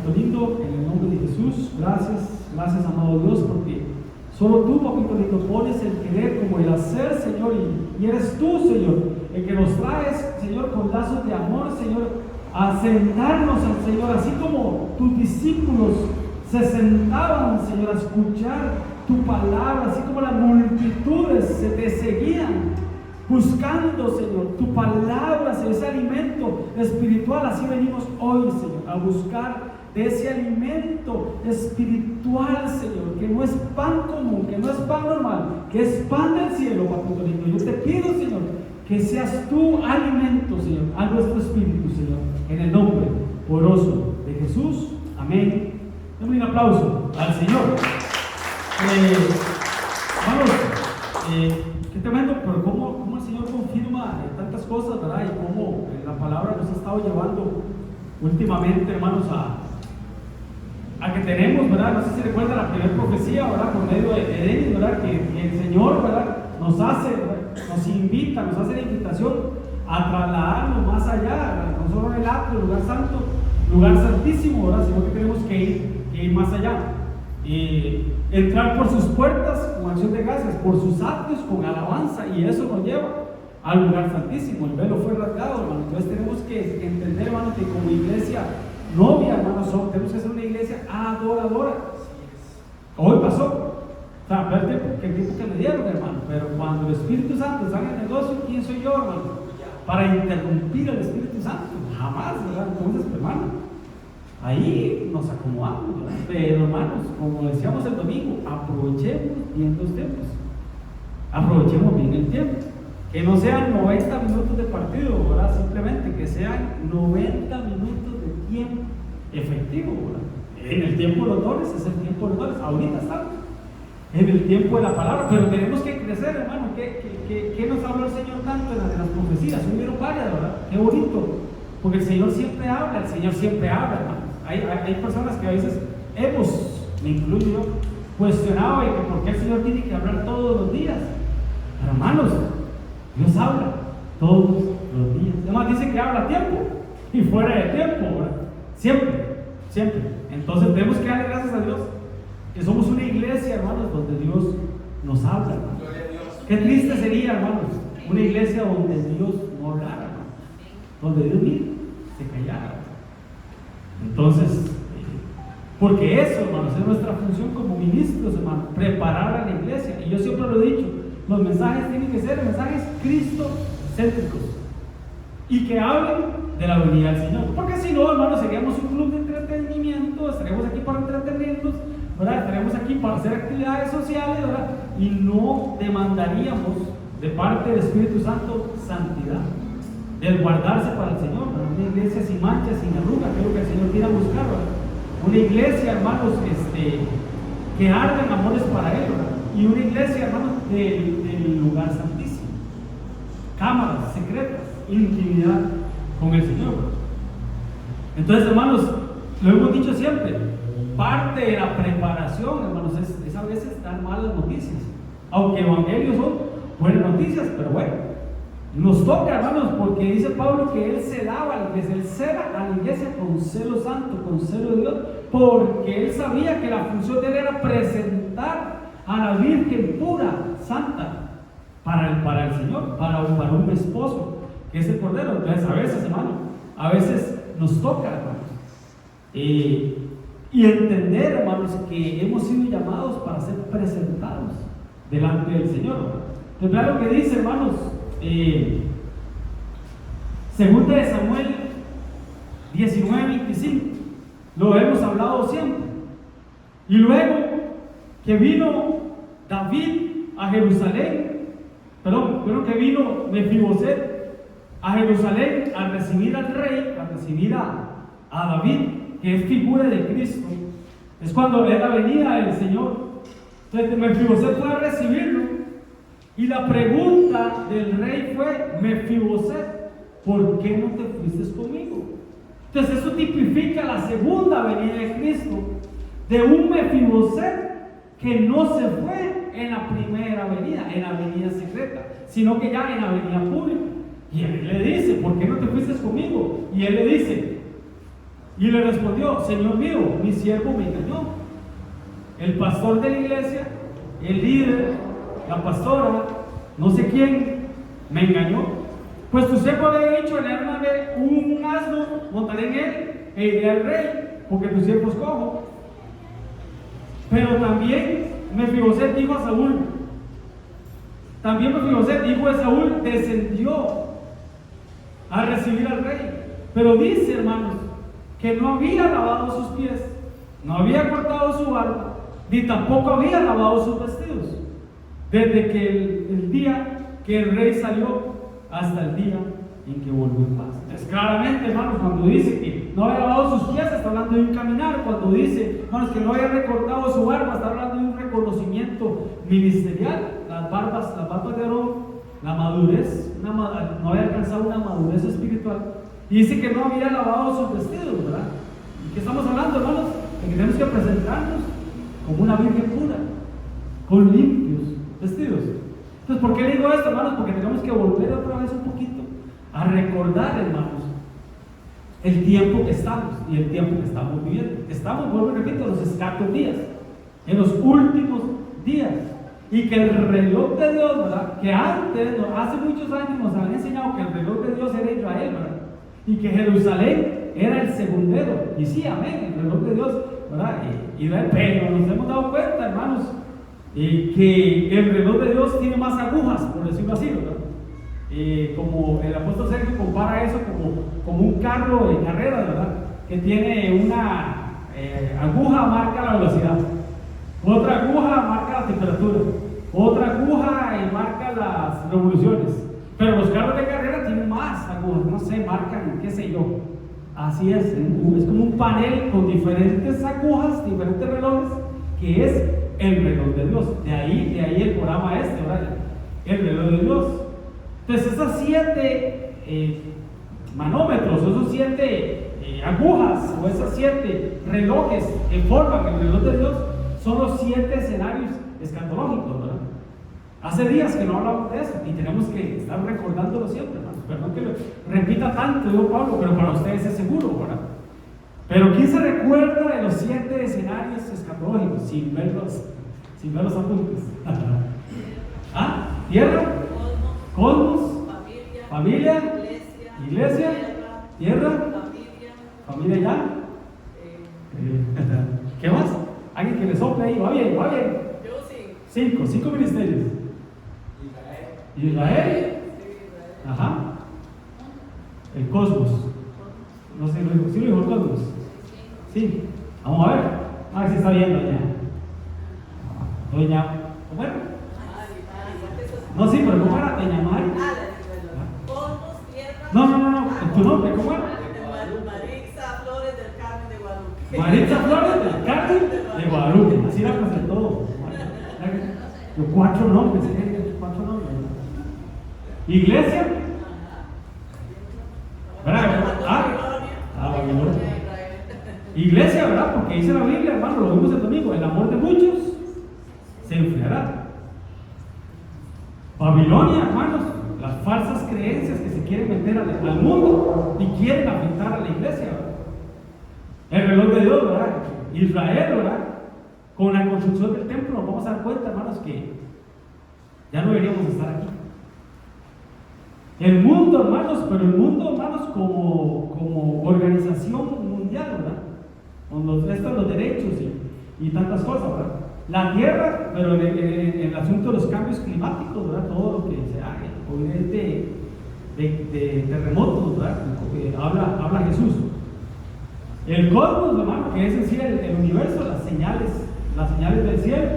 papito lindo, en el nombre de Jesús, gracias, amado Dios, porque solo tú, papito lindo, pones el querer como el hacer, Señor, y eres tú, Señor, el que nos traes, Señor, con lazos de amor, Señor, a sentarnos al Señor, así como tus discípulos se sentaban, Señor, a escuchar tu palabra, así como las multitudes se te seguían, buscando, Señor, tu palabra, Señor, ese alimento espiritual. Así venimos hoy, Señor, a buscar de ese alimento espiritual, Señor, que no es pan común, que no es pan normal, que es pan del cielo, papito lindo. Yo te pido, Señor, que seas tu alimento, Señor, a nuestro espíritu, Señor, en el nombre poderoso de Jesús. Amén. Dame un aplauso al Señor. Vamos, qué tremendo, pero cómo el Señor confirma tantas cosas, ¿verdad? Y cómo la palabra nos ha estado llevando últimamente, hermanos, a que tenemos, ¿verdad? No sé si recuerdan la primera profecía, ¿verdad? Por medio de Denis, ¿verdad? Que el Señor, ¿verdad? Nos hace, ¿verdad? Nos invita, nos hace la invitación a trasladarnos más allá, no solo en el atrio, lugar santo, lugar santísimo, ¿verdad? Sino que tenemos que ir más allá. Entrar por sus puertas con acción de gracias, por sus atrios con alabanza, y eso nos lleva al lugar santísimo. El velo fue rasgado, hermano. Entonces tenemos que entender, hermano, que como iglesia novia, hermano, tenemos que ser una iglesia adoradora. Hoy pasó, o sea, ver el tiempo que me dieron, hermano, pero cuando el Espíritu Santo salga en negocio, ¿quién soy yo, hermano? Para interrumpir al Espíritu Santo, jamás, ¿verdad? Entonces, hermano, ahí nos acomodamos, ¿verdad? Pero, hermanos, como decíamos el domingo, aprovechemos bien los tiempos, aprovechemos bien el tiempo, que no sean 90 minutos de partido, ¿verdad? Simplemente que sean 90 minutos de tiempo efectivo, ¿verdad? En el tiempo de los dones es el tiempo de los dones, ahorita estamos en el tiempo de la palabra, pero tenemos que crecer, hermano. ¿Qué nos habló el Señor tanto en las profecías? Hubieron varias, ¿verdad? Qué bonito, porque el Señor siempre habla, hermano. Hay personas que a veces me incluyo yo, cuestionado de que por qué el Señor tiene que hablar todos los días. Pero, hermanos, Dios habla todos los días. Además dice que habla a tiempo y fuera de tiempo, ¿verdad? Siempre. Entonces tenemos que darle gracias a Dios que somos una iglesia, hermanos, donde Dios nos habla, hermanos. Qué triste sería, hermanos, una iglesia donde Dios no hablara, hermanos, donde Dios ni se callara. Entonces, porque eso, hermanos, es nuestra función como ministros, hermanos, preparar a la iglesia. Y yo siempre lo he dicho, los mensajes tienen que ser mensajes cristocéntricos y que hablen de la venida del Señor. Porque si no, hermanos, seríamos un club de entretenimiento, estaríamos aquí para entretenernos, ¿verdad? Estaríamos aquí para hacer actividades sociales, ¿verdad? Y no demandaríamos de parte del Espíritu Santo santidad, del guardarse para el Señor, ¿verdad? Una iglesia sin mancha, sin arruga, que es lo que el Señor quiere buscar, ¿verdad? Una iglesia, hermanos, que arda en amores para Él, ¿verdad? Y una iglesia, hermanos, del lugar santísimo, cámaras secretas, intimidad con el Señor, ¿verdad? Entonces, hermanos, lo hemos dicho siempre, parte de la preparación, hermanos, es a veces dar malas noticias, aunque evangelios son buenas noticias, pero bueno, nos toca, hermanos, porque dice Pablo que él celaba a la iglesia, él cela a la iglesia con celo santo, con celo de Dios, porque él sabía que la función de él era presentar a la Virgen pura, santa, para el Señor, para un esposo, que es el Cordero. Entonces, a veces, hermano, a veces nos toca, hermanos, y entender, hermanos, que hemos sido llamados para ser presentados delante del Señor. Entonces, claro que dice, hermanos, segunda de Samuel 19:25, lo hemos hablado siempre. Y luego que vino David a Jerusalén, creo que vino Mefiboset a Jerusalén a recibir al rey, a recibir a David, que es figura de Cristo. Es cuando era la venida del Señor. Entonces Mefiboset fue a recibirlo. Y la pregunta del rey fue: Mefiboset, ¿por qué no te fuiste conmigo? Entonces eso tipifica la segunda venida de Cristo, de un Mefiboset que no se fue en la primera venida, en la venida secreta, sino que ya en la venida pública. Y él le dice: ¿por qué no te fuiste conmigo? Y él le dice: Y le respondió: Señor mío, mi siervo me engañó. El pastor de la iglesia, el líder, la pastora, no sé quién, me engañó. Pues tu siervo había dicho: en arma de un asno, montaré en él e iré al rey, porque tu siervo es cojo. Pero también Mefiboset dijo a Saúl, hijo de Saúl, descendió a recibir al rey. Pero dice, hermanos, que no había lavado sus pies, no había cortado su barba, ni tampoco había lavado sus vestidos, desde que el día que el rey salió hasta el día en que volvió en paz. Entonces, claramente, hermanos, cuando dice que no había lavado sus pies, está hablando de un caminar. Cuando dice, hermanos, que no había recortado su barba, está hablando de un reconocimiento ministerial. Las barbas de Aarón, la madurez, no había alcanzado una madurez espiritual. Y dice que no había lavado sus vestidos, ¿verdad? ¿Y qué estamos hablando, hermanos? De que tenemos que presentarnos como una virgen pura, con limpios vestidos. Entonces, ¿por qué le digo esto, hermanos? Porque tenemos que volver otra vez un poquito a recordar, hermanos, el tiempo que estamos y el tiempo que estamos viviendo. Estamos, vuelvo y repito, en los escasos días, en los últimos días. Y que el reloj de Dios, ¿verdad? Que antes, hace muchos años nos habían enseñado que el reloj de Dios era Israel, ¿verdad? Y que Jerusalén era el segundero. Y sí, amén, el reloj de Dios, ¿verdad? Pero nos hemos dado cuenta, hermanos, que el reloj de Dios tiene más agujas, por decirlo así, ¿verdad? Como el apóstol Sergio compara eso como un carro de carrera, ¿verdad? Que tiene una aguja marca la velocidad, otra aguja marca la temperatura, otra aguja marca las revoluciones. Pero los carros de carrera tienen más agujas, no sé, marcan, qué sé yo. Así es como un panel con diferentes agujas, diferentes relojes, que es el reloj de Dios. De ahí el programa ¿verdad? El reloj de Dios. Entonces, esas 7 manómetros, esos 7 agujas, o esas 7 relojes que forman el reloj de Dios, son los 7 escenarios escatológicos, ¿verdad? Hace días que no hablamos de eso y tenemos que estar recordándolo siempre, hermanos. Perdón que lo repita tanto, digo Pablo, pero para ustedes es seguro, ¿verdad? Pero ¿quién se recuerda de los 7 escenarios escatológicos sin ver los apuntes? ¿Ah? ¿Tierra? Cosmos, familia, iglesia, tierra, familia ya. ¿Qué más? Alguien que le sople ahí, va bien. Yo 5 ministerios. Israel. Ajá. El cosmos. No sé, ¿sí lo dijo el cosmos? Sí. Vamos a ver si está bien, doña. ¿Cómo era? No, sí, pero ¿cómo era? Doña Mari. No. ¿Tu nombre cómo era? Maritza Flores del Carmen de Guadalupe. Maritza Flores del Carmen de Guadalupe. Así la presentó. Los 4 nombres, 4 nombres. Iglesia. ¿Verdad? Babilonia. Iglesia, ¿verdad? Porque dice la Biblia, hermano, lo vimos el domingo: el amor de muchos se enfriará. Babilonia, hermanos, las falsas creencias que se quieren meter al mundo y quieren afectar a la iglesia, ¿verdad? El reloj de Dios, ¿verdad? Israel, ¿verdad? Con la construcción del templo nos vamos a dar cuenta, hermanos, que ya no deberíamos estar aquí. El mundo, hermanos, como organización mundial, ¿verdad? Con los derechos y tantas cosas, ¿verdad? La tierra, pero en el asunto de los cambios climáticos, ¿verdad? Todo lo que se haga, obviamente de terremotos, ¿verdad? Habla Jesús. El cosmos, hermano, que es en sí el universo, las señales del cielo.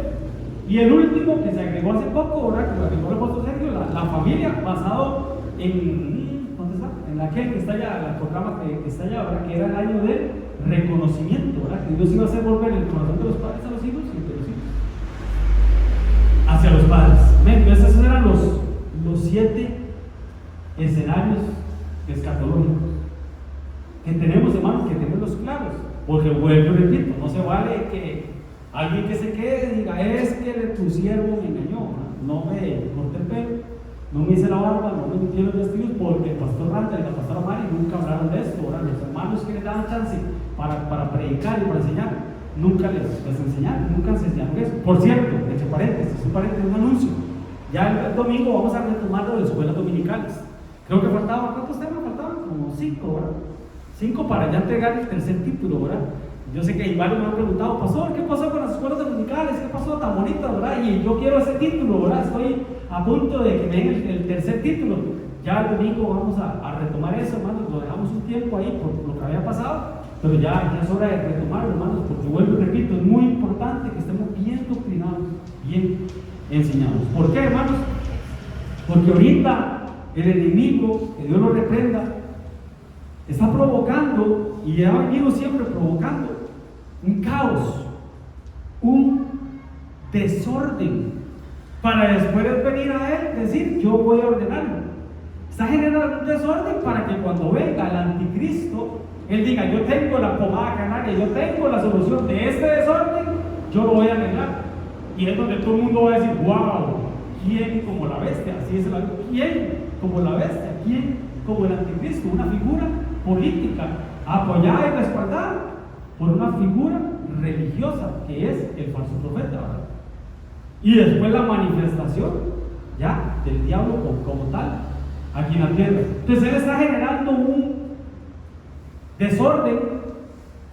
Y el último que se agregó hace poco, ¿verdad? Que lo agregó el apóstol Sergio, la familia, basado ¿dónde está? En aquel que está allá, el programa que está allá, ¿verdad? Que era el año del reconocimiento, ¿verdad? Que Dios iba a hacer volver el corazón de los padres a los hijos y de los hijos hacia los padres. Entonces, esos eran los 7 escenarios escatológicos que tenemos, hermanos, que tenerlos claros. Porque vuelvo y repito, no se vale que alguien que se quede diga: es que tu siervo me engañó, no me corté el pelo, no me hice la barba, no me metí los vestidos, porque el pastor Randa y la pastora Mari nunca hablaron de esto, ¿verdad? Los hermanos que le daban chance para predicar y para enseñar. Nunca les enseñaron, nunca enseñaron eso. Por cierto, entre paréntesis, un anuncio. Ya el domingo vamos a retomar lo de escuelas dominicales. Creo que faltaban, ¿cuántos temas faltaban? Como 5, ¿verdad? 5 para ya entregar el tercer título, ¿verdad? Yo sé que hay varios me han preguntado, pastor, ¿qué pasó con las escuelas dominicales? ¿Qué pasó tan bonito, verdad? Y yo quiero ese título, ¿verdad? Estoy a punto de que me den el tercer título. Ya el domingo vamos a retomar eso, hermanos. Lo dejamos un tiempo ahí por lo que había pasado, pero ya es hora de retomarlo, hermanos, porque vuelvo y repito, es muy importante que estemos bien doctrinados, bien enseñados. ¿Por qué, hermanos? Porque ahorita el enemigo, que Dios lo reprenda, está provocando, y ha venido siempre provocando, un caos, un desorden, para después venir a él y decir, yo voy a ordenarlo. Está generando un desorden para que cuando venga el anticristo, él diga, yo tengo la pomada canaria, yo tengo la solución de este desorden, yo lo voy a arreglar. Y es donde todo el mundo va a decir, wow, ¿quién como la bestia? Así es la Biblia. ¿Quién como la bestia? ¿Quién como el anticristo? Una figura política apoyada y respaldada por una figura religiosa que es el falso profeta, ¿verdad? Y después la manifestación ya del diablo como tal aquí en la tierra. Entonces él está generando un desorden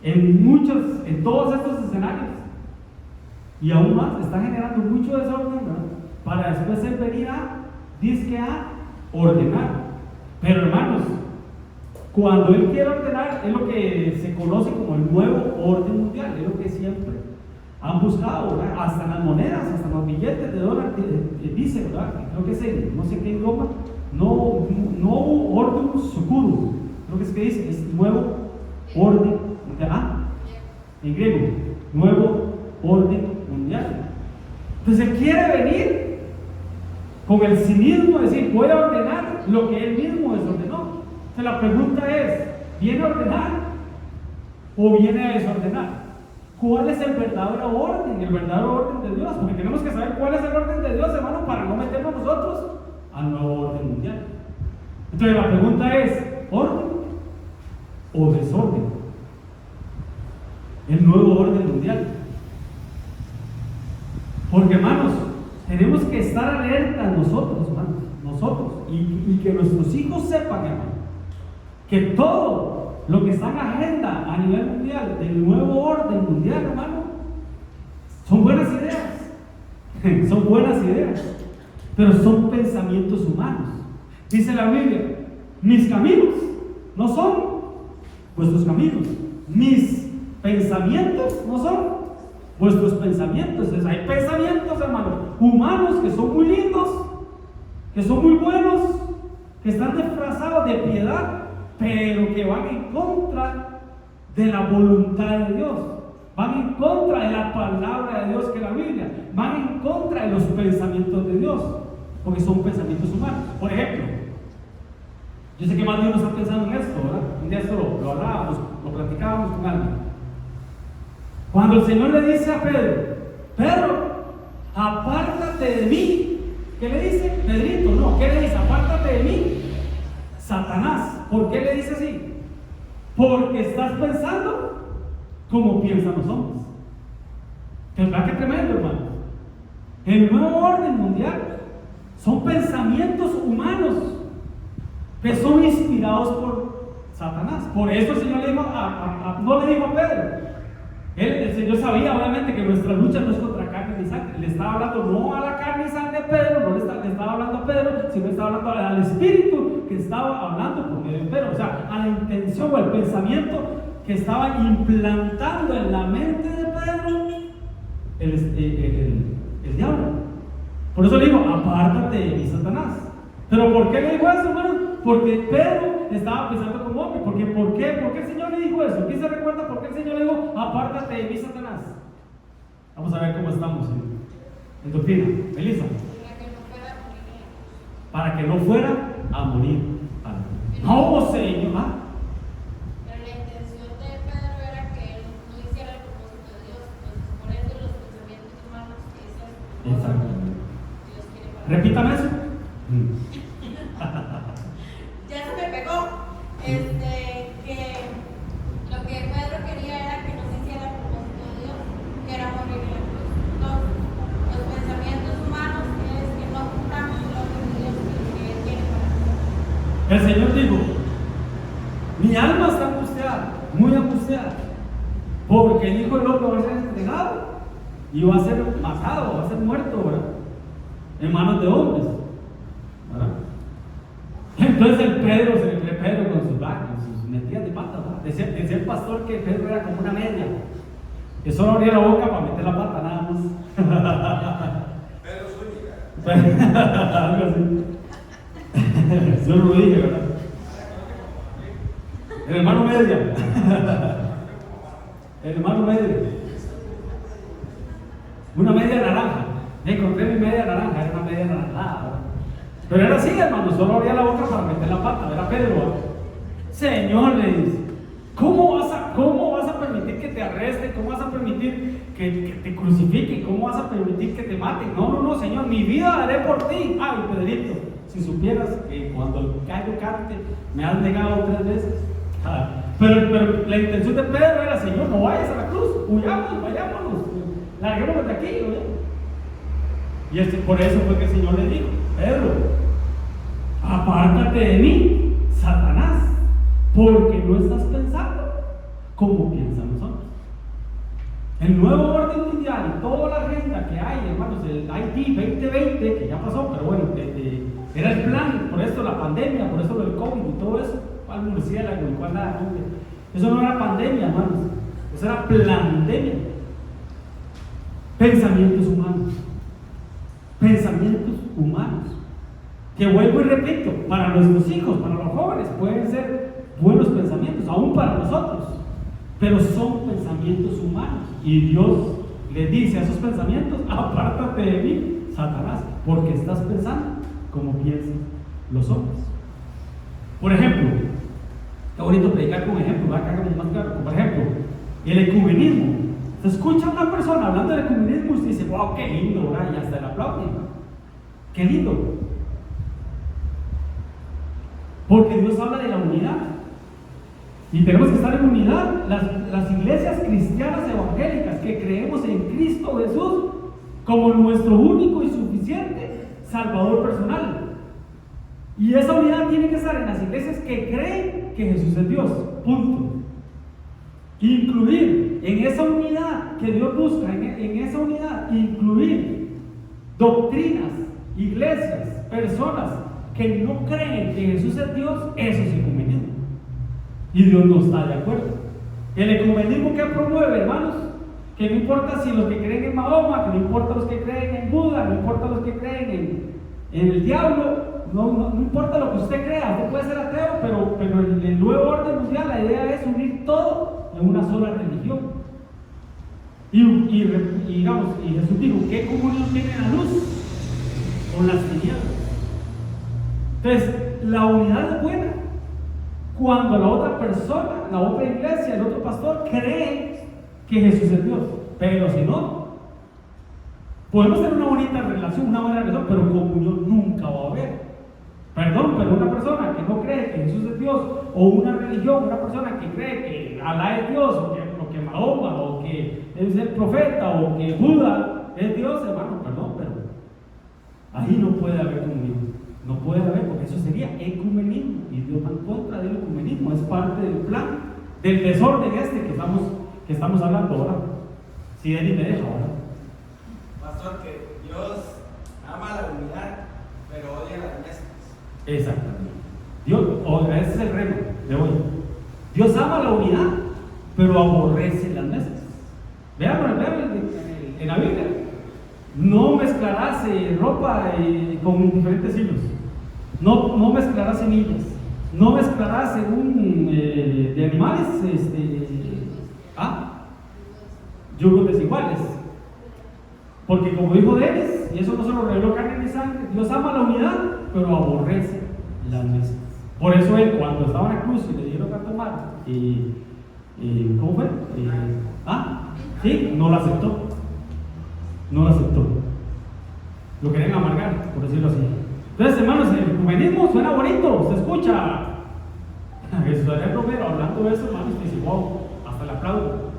en todos estos escenarios, y aún más está generando mucho desorden, ¿verdad? Para después él venir a ordenar. Pero hermanos, cuando él quiere ordenar, es lo que se conoce como el nuevo orden mundial, es lo que siempre han buscado, ¿verdad? Hasta en las monedas, hasta en los billetes de dólar, dice, ¿verdad? Creo que es en no sé qué idioma, no orden securo, creo que es que dice, es nuevo orden mundial, en griego, nuevo orden mundial. Entonces él quiere venir con el cinismo de decir, voy a ordenar lo que él mismo desordenó. Entonces la pregunta es, ¿viene a ordenar o viene a desordenar? ¿Cuál es el verdadero orden? El verdadero orden de Dios, porque tenemos que saber cuál es el orden de Dios, hermano, para no meternos nosotros al nuevo orden mundial. Entonces la pregunta es, ¿orden o desorden? El nuevo orden mundial. Porque, hermanos, tenemos que estar alertas nosotros, hermanos, y que nuestros hijos sepan, hermano, que todo lo que está en agenda a nivel mundial del nuevo orden mundial, hermano, son buenas ideas, son buenas ideas, pero son pensamientos humanos. Dice la Biblia, mis caminos no son vuestros caminos, mis pensamientos no son vuestros pensamientos. Entonces hay pensamientos, hermano, humanos que son muy lindos, que son muy buenos, que están disfrazados de piedad, pero que van en contra de la voluntad de Dios, van en contra de la palabra de Dios, que es la Biblia, van en contra de los pensamientos de Dios, porque son pensamientos humanos. Por ejemplo, yo sé que más de uno está pensando en esto, ¿verdad? Un día esto lo hablábamos, lo platicábamos con alguien. Cuando el Señor le dice a Pedro, Pedro, apártate de mí, ¿qué le dice? Pedrito, no, ¿qué le dice? Apártate de mí, Satanás. ¿Por qué le dice así? Porque estás pensando como piensan los hombres. ¿Verdad que tremendo, hermano? El nuevo orden mundial son pensamientos humanos que son inspirados por Satanás. Por eso el Señor le dijo no le dijo a Pedro. El Señor sabía obviamente que nuestra lucha no es contra carne ni sangre. Le estaba hablando no a la carne y sangre de Pedro, no le estaba hablando a Pedro, sino le estaba hablando al Espíritu que estaba hablando por medio de Pedro. O sea, a la intención o al pensamiento que estaba implantando en la mente de Pedro el diablo. Por eso le digo, apártate de mí, Satanás. ¿Pero por qué le dijo eso, hermano? Porque Pedro estaba pensando como hombre. ¿Por qué el Señor le dijo eso? ¿Quién se recuerda por qué el Señor le dijo, apártate de mí, Satanás? Vamos a ver cómo estamos en doctrina. Elisa. Para que no fuera a morir. No, Señor. ¿Ah? Pero la intención de Pedro era que él no hiciera el propósito de Dios. Entonces, por eso los pensamientos humanos que es Exactamente. Dios quiere para Repítame eso. Ya se me pegó. Que lo que Pedro quería El Señor dijo: mi alma está angustiada, muy angustiada, porque el Hijo del Hombre va a ser entregado y va a ser matado, va a ser muerto, ¿verdad?, en manos de hombres, ¿verdad? Entonces el Pedro se le cree Pedro con sus metidas de patas, ¿verdad? Decía el pastor que Pedro era como una media, que solo abría la boca para meter la pata, nada más. Pedro Zúñiga. Algo así. Yo lo dije, ¿verdad? El hermano media. El hermano media. Una media naranja. Me encontré mi media naranja, era una media naranjada, ¿verdad? Pero era así, hermano, solo abría la boca para meter la pata, era Pedro, ¿verdad? Señor, le dice, ¿cómo vas a permitir que te arresten? ¿Cómo vas a permitir que te crucifiquen? ¿Cómo vas a permitir que te maten? No, Señor, mi vida daré por ti. Ay, Pedrito, si supieras que cuando el gallo cante me has negado 3 veces. Pero la intención de Pedro era: Señor, no vayas a la cruz, huyamos, vayámonos, larguémonos de aquí, ¿no? Y por eso fue que el Señor le dijo: Pedro, apártate de mí, Satanás, porque no estás pensando como piensan los hombres. El nuevo orden mundial y toda la agenda que hay, hermanos, el IT 2020, que ya pasó, pero bueno, era el plan, por eso la pandemia, por eso lo del COVID y todo eso, cuál murciélago y cuál nada, ¿no? Eso no era pandemia, hermanos, eso era plandemia. Pensamientos humanos, que vuelvo y repito, para nuestros hijos, para los jóvenes, pueden ser buenos pensamientos, aún para nosotros, pero son pensamientos humanos, y Dios le dice a esos pensamientos: apártate de mí, Satanás, porque estás pensando como piensan los hombres. Por ejemplo, qué bonito predicar con ejemplo, ¿verdad? Que hagamos más claro. Por ejemplo, el ecumenismo. Se escucha a una persona hablando del ecumenismo y se dice: wow, qué lindo, ¿verdad? Y hasta el aplauden, ¿verdad? Qué lindo, porque Dios habla de la unidad y tenemos que estar en unidad. Las iglesias cristianas evangélicas que creemos en Cristo Jesús como nuestro único y suficiente Salvador personal, y esa unidad tiene que estar en las iglesias que creen que Jesús es Dios, punto. Incluir en esa unidad que Dios busca, en esa unidad, incluir doctrinas, iglesias, personas que no creen que Jesús es Dios, eso es ecumenismo. Y Dios no está de acuerdo. El ecumenismo que promueve, hermanos, que no importa si los que creen en Mahoma, que no importa los que creen en Buda, no importa los que creen en el diablo, no importa lo que usted crea, usted puede ser ateo, pero en el nuevo orden mundial la idea es unir todo en una sola religión. Y Jesús dijo: ¿qué comunión tiene la luz con las tinieblas? Entonces, la unidad es buena cuando la otra persona, la otra iglesia, el otro pastor cree que Jesús es Dios. Pero si no, podemos tener una bonita relación, una buena relación, pero comunión nunca va a haber. Perdón, pero una persona que no cree que Jesús es Dios, o una religión, una persona que cree que Alá es Dios, o que Mahoma, o que es el profeta, o que Buda es Dios, hermano, perdón, pero ahí no puede haber comunión. No puede haber, porque eso sería ecumenismo, y Dios va en contra del ecumenismo. Es parte del plan, del desorden que estamos hablando ahora. Si Eli me deja ahora. Pastor, que Dios ama la unidad, pero odia las mezclas. Exactamente. Ese es el reino de hoy. Dios ama la unidad, pero aborrece las mezclas. Vean en la Biblia: no mezclarás ropa con diferentes hilos, no mezclarás semillas, no mezclarás según de animales yugos desiguales, porque como dijo Denis, y eso no se lo reveló carne ni sangre, Dios ama la unidad, pero aborrece las mezclas. Por eso él, cuando estaba en la cruz y le dieron a tomar, ¿cómo fue? Sí, no lo aceptó. No lo aceptó. Lo querían amargar, por decirlo así. Entonces, hermanos, el ecumenismo suena bonito, se escucha. Jesús Romero hablando de eso, hermanos, y dice: wow, hasta le aplaudo.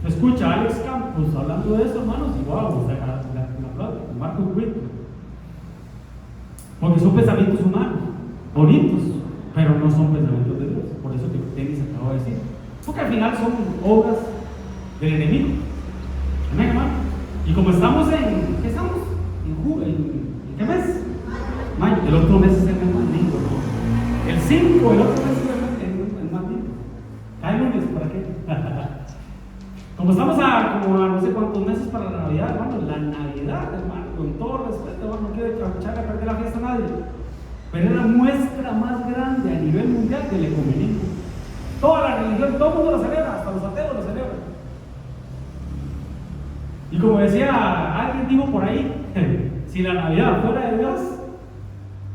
Se escucha a Alex Campos hablando de eso, hermanos, y wow, hasta le aplaudo. Marco Cuito. Porque son pensamientos humanos, bonitos, pero no son pensamientos de Dios. Por eso que Denis acabó de decir, porque al final son obras del enemigo. Amén, hermano. Y como estamos en, ¿qué estamos? ¿En qué mes? Mayo. El otro mes es el mes más lindo, ¿no? El 5, el otro mes es el más lindo. Cada lunes, ¿para qué? Como estamos a no sé cuántos meses para la Navidad, hermano, la Navidad, hermano, con todo respeto, hermano, no quiero echarle a perder la fiesta a nadie, pero es la muestra más grande a nivel mundial del ecumenismo. Toda la religión, todo el mundo la celebra, hasta los ateos lo celebran. Y como decía alguien, dijo por ahí, si la Navidad fuera de Dios,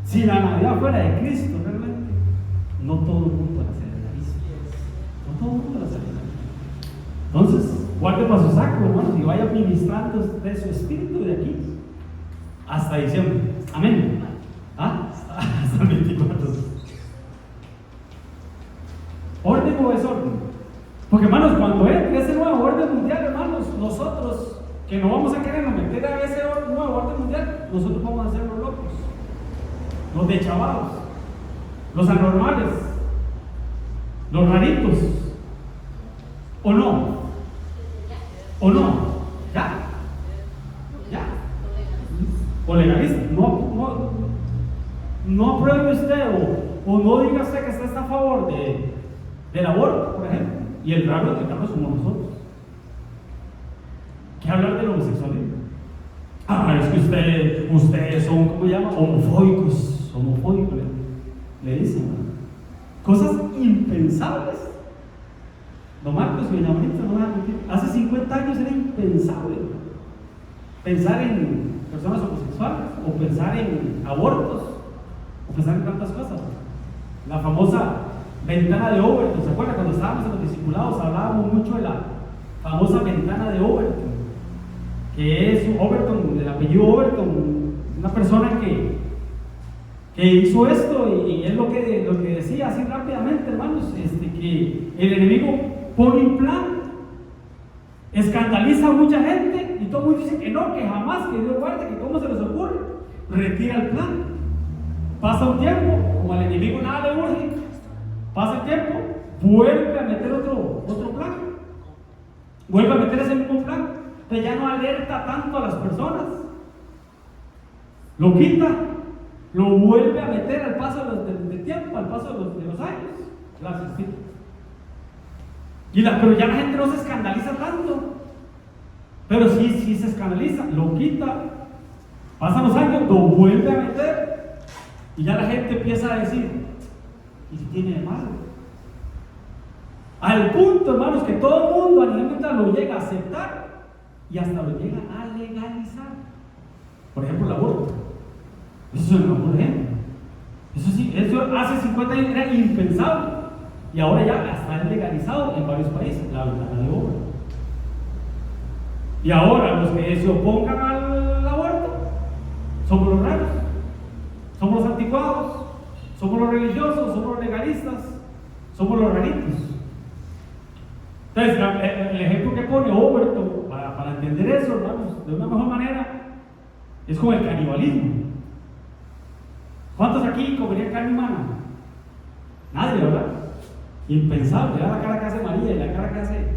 si la Navidad fuera de Cristo realmente, no todo el mundo la celebraría. No todo el mundo la celebraría. Entonces, guarde para su saco, hermanos, y vaya ministrando de su espíritu de aquí hasta diciembre. Amén. ¿Ah? Hasta el 24. ¿Orden o desorden? Porque, hermanos, cuando entre ese nuevo orden mundial, hermanos, nosotros que no vamos a querer meter a ese nuevo orden mundial, nosotros vamos a ser los locos, los deschavados, los anormales, los raritos. ¿O no? ¿O no? ¿Ya? ¿Ya? ¿O legalista? No apruebe usted o no diga usted que está a favor del aborto, por ejemplo, y el raro somos nosotros. ¿Qué hablar del homosexualismo? Es que ustedes son, ¿cómo se llama? Homofóbicos, le dicen, ¿no? Cosas impensables. Don Marcos y doña Bonita, no me van a mentir, hace 50 años era impensable pensar en personas homosexuales, o pensar en abortos, o pensar en tantas cosas. La famosa ventana de Overton, ¿se acuerdan? Cuando estábamos en los discipulados hablábamos mucho de la famosa ventana de Overton, que es Overton, el apellido Overton, una persona que hizo esto, y es lo que decía así rápidamente, hermanos, que el enemigo pone un plan, escandaliza a mucha gente, y todo el mundo dice que no, que jamás, que Dios guarde, que cómo se les ocurre, retira el plan. Pasa un tiempo, como al enemigo nada le urge, pasa el tiempo, vuelve a meter otro plan, vuelve a meter ese mismo plan, pero ya no alerta tanto a las personas, lo quita, lo vuelve a meter al paso del tiempo, al paso de los años. Gracias, sí. Pero ya la gente no se escandaliza tanto, pero sí se escandaliza, lo quita, pasan los años, lo vuelve a meter, y ya la gente empieza a decir, ¿y qué tiene de malo? Al punto, hermanos, que todo el mundo a nivel mental lo llega a aceptar y hasta lo llega a legalizar. Por ejemplo, el aborto. Eso es el mejor ejemplo. Eso sí, eso hace 50 años era impensable. Y ahora ya está legalizado en varios países, la ventana de obra. Y ahora los que se opongan al aborto somos los raros, somos los anticuados, somos los religiosos, somos los legalistas, somos los raritos. Entonces, el ejemplo que pone Overton para entender eso, hermanos, de una mejor manera, es como el canibalismo. ¿Cuántos aquí comerían carne humana? Nadie, ¿verdad? Impensable, era la cara que hace María y la cara que hace.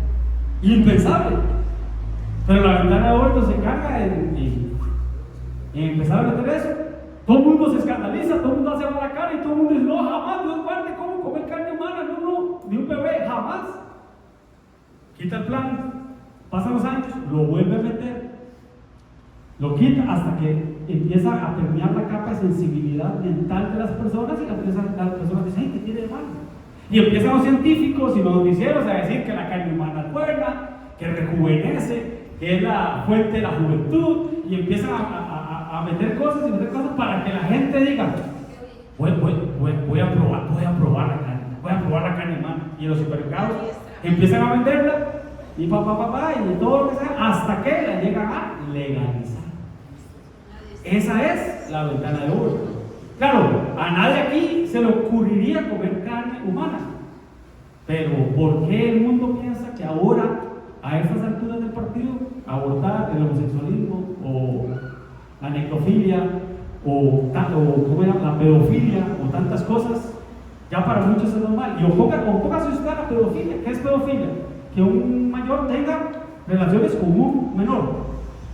Impensable. Pero la ventana de Overton se encarga en empezar a meter eso. Todo el mundo se escandaliza, todo el mundo hace mala cara y todo el mundo dice: no, jamás, Dios guarde, ¿cómo comer carne humana? No, ni un bebé, jamás. Quita el plan, pasan los años, lo vuelve a meter, lo quita hasta que empieza a permear la capa de sensibilidad mental de las personas, y las personas dicen: ¿qué tiene de malo? Y empiezan los científicos y los noticieros a decir que la carne humana es buena, que rejuvenece, que es la fuente de la juventud, y empiezan a meter cosas para que la gente diga: voy a probar la carne humana. Y los supermercados empiezan a venderla, y y todo lo que sea, hasta que la llegan a legalizar. Esa es la ventana de oro. Claro, a nadie aquí se le ocurriría comer carne humana, pero ¿por qué el mundo piensa que ahora, a estas alturas del partido, abortar el homosexualismo o la necrofilia o la pedofilia o tantas cosas Ya para muchos es normal. Y o póngase usted a la pedofilia. ¿Qué es pedofilia? Que un mayor tenga relaciones con un menor.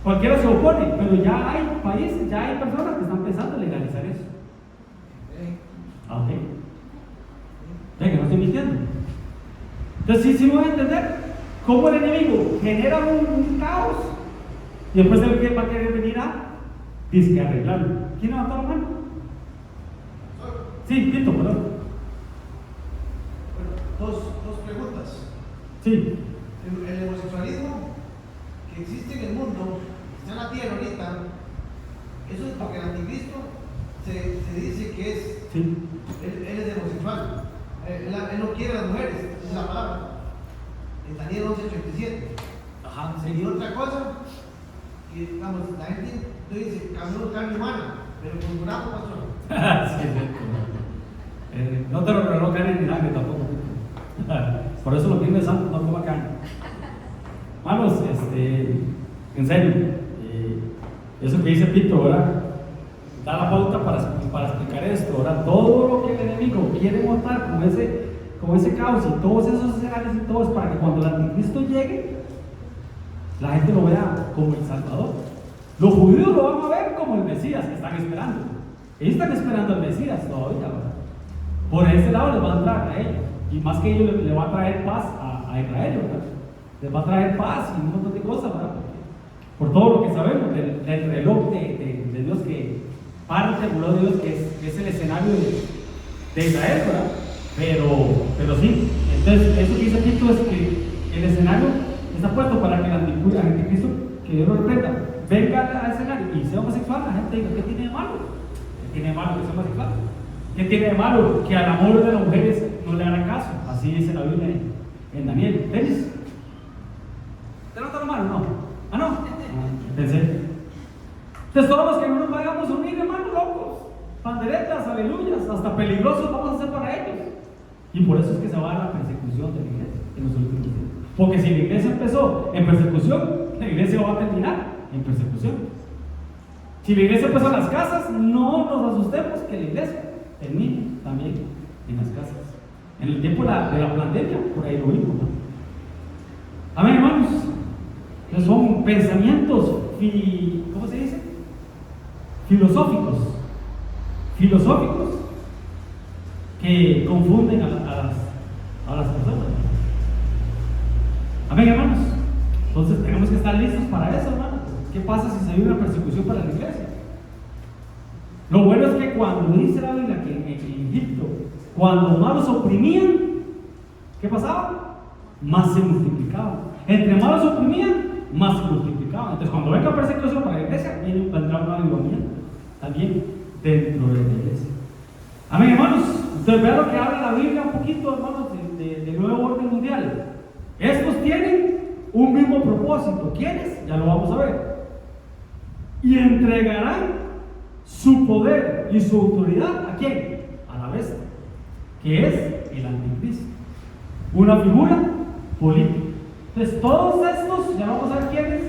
Cualquiera se opone, pero ya hay países, ya hay personas que están pensando en legalizar eso. Ok. Venga, no estoy mintiendo. Entonces sí voy a entender cómo el enemigo genera un caos y después él va a querer venir a disque arreglarlo. ¿Quién levantó la mano? Sí, Tito, perdón. Bueno, dos preguntas. Sí. El homosexualismo que existe en el mundo, está en la tierra ahorita, eso es porque el anticristo se dice que es, Sí. él es homosexual, él no quiere a las mujeres, esa es la palabra, en Daniel 11:87. Ajá, Y otra cosa, que digamos, la gente dice, cambió carne humana, pero con brazo pasó. Sí, no te lo regaló carne ni sangre tampoco. Por eso lo tiene santo, no toma carne. Hermanos, en serio, eso que dice Pito, ¿verdad? Da la pauta para explicar esto, ¿verdad? Todo lo que el enemigo quiere montar con ese caos y todos esos escenarios y todo es para que cuando el anticristo llegue, la gente lo vea como el Salvador. Los judíos lo van a ver como el Mesías que están esperando. Ellos están esperando al Mesías todavía, ¿verdad? Por ese lado les va a entrar a ellos. Y más que ellos le va a traer paz a Israel, ¿verdad? Les va a traer paz y un montón de cosas, ¿verdad? Por todo lo que sabemos del reloj de Dios que parte el reloj de Dios que es el escenario de Israel, ¿verdad? Pero sí, entonces eso que dice Tito es que el escenario está puesto para que el anticristo, que Dios lo reprenda, venga al escenario y sea homosexual. La gente diga, ¿qué tiene de malo? ¿Qué tiene de malo que sea homosexual? ¿Qué tiene de malo que al amor de las mujeres no le hagan caso? Así dice la Biblia en Daniel. ¿Ves? ¿Te nota lo malo? No. ¿Ah, no? Pensé. Entonces todos los que no nos vayamos a unir, hermanos, locos, panderetas, aleluyas, hasta peligrosos vamos a hacer para ellos. Y por eso es que se va a la persecución de la iglesia en los últimos días. Porque si la iglesia empezó en persecución, la iglesia va a terminar en persecución. Si la iglesia empezó en las casas, no nos asustemos que la iglesia termine también en las casas. En el tiempo de la pandemia, por ahí lo vimos, ¿no? Amén, hermanos. Que son pensamientos, ¿cómo se dice? Filosóficos que confunden a las personas. Amén, hermanos. Entonces tenemos que estar listos para eso, hermanos. ¿Qué pasa si se viene una persecución para la iglesia? Lo bueno es que cuando dice la Biblia que en Egipto, cuando más los oprimían, ¿qué pasaba? Más se multiplicaban. Entre más los oprimían, más se multiplicaban. Entonces, cuando venga persecución para la iglesia, vendrá un avivamiento también dentro de la iglesia. Amén, hermanos. Entonces, vean lo que habla la Biblia un poquito, hermanos, de nuevo orden mundial. Estos tienen un mismo propósito. ¿Quiénes? Ya lo vamos a ver. Y entregarán su poder y su autoridad ¿a quién? A la bestia, que es el anticristo, una figura política. Entonces todos estos, ya vamos a ver quiénes,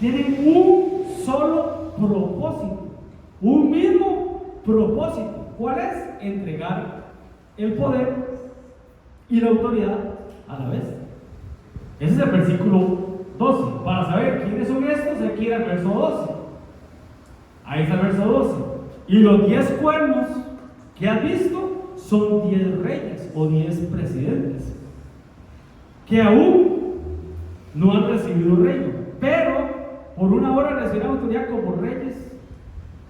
tienen un solo propósito, un mismo propósito. ¿Cuál es? Entregar el poder y la autoridad a la bestia. Ese es el versículo 12. Para saber quiénes son estos, hay que ir al verso 12. Ahí está el verso 12. Y los 10 cuernos que has visto son 10 reyes o 10 presidentes que aún no han recibido reino, pero por una hora recibirán autoridad como reyes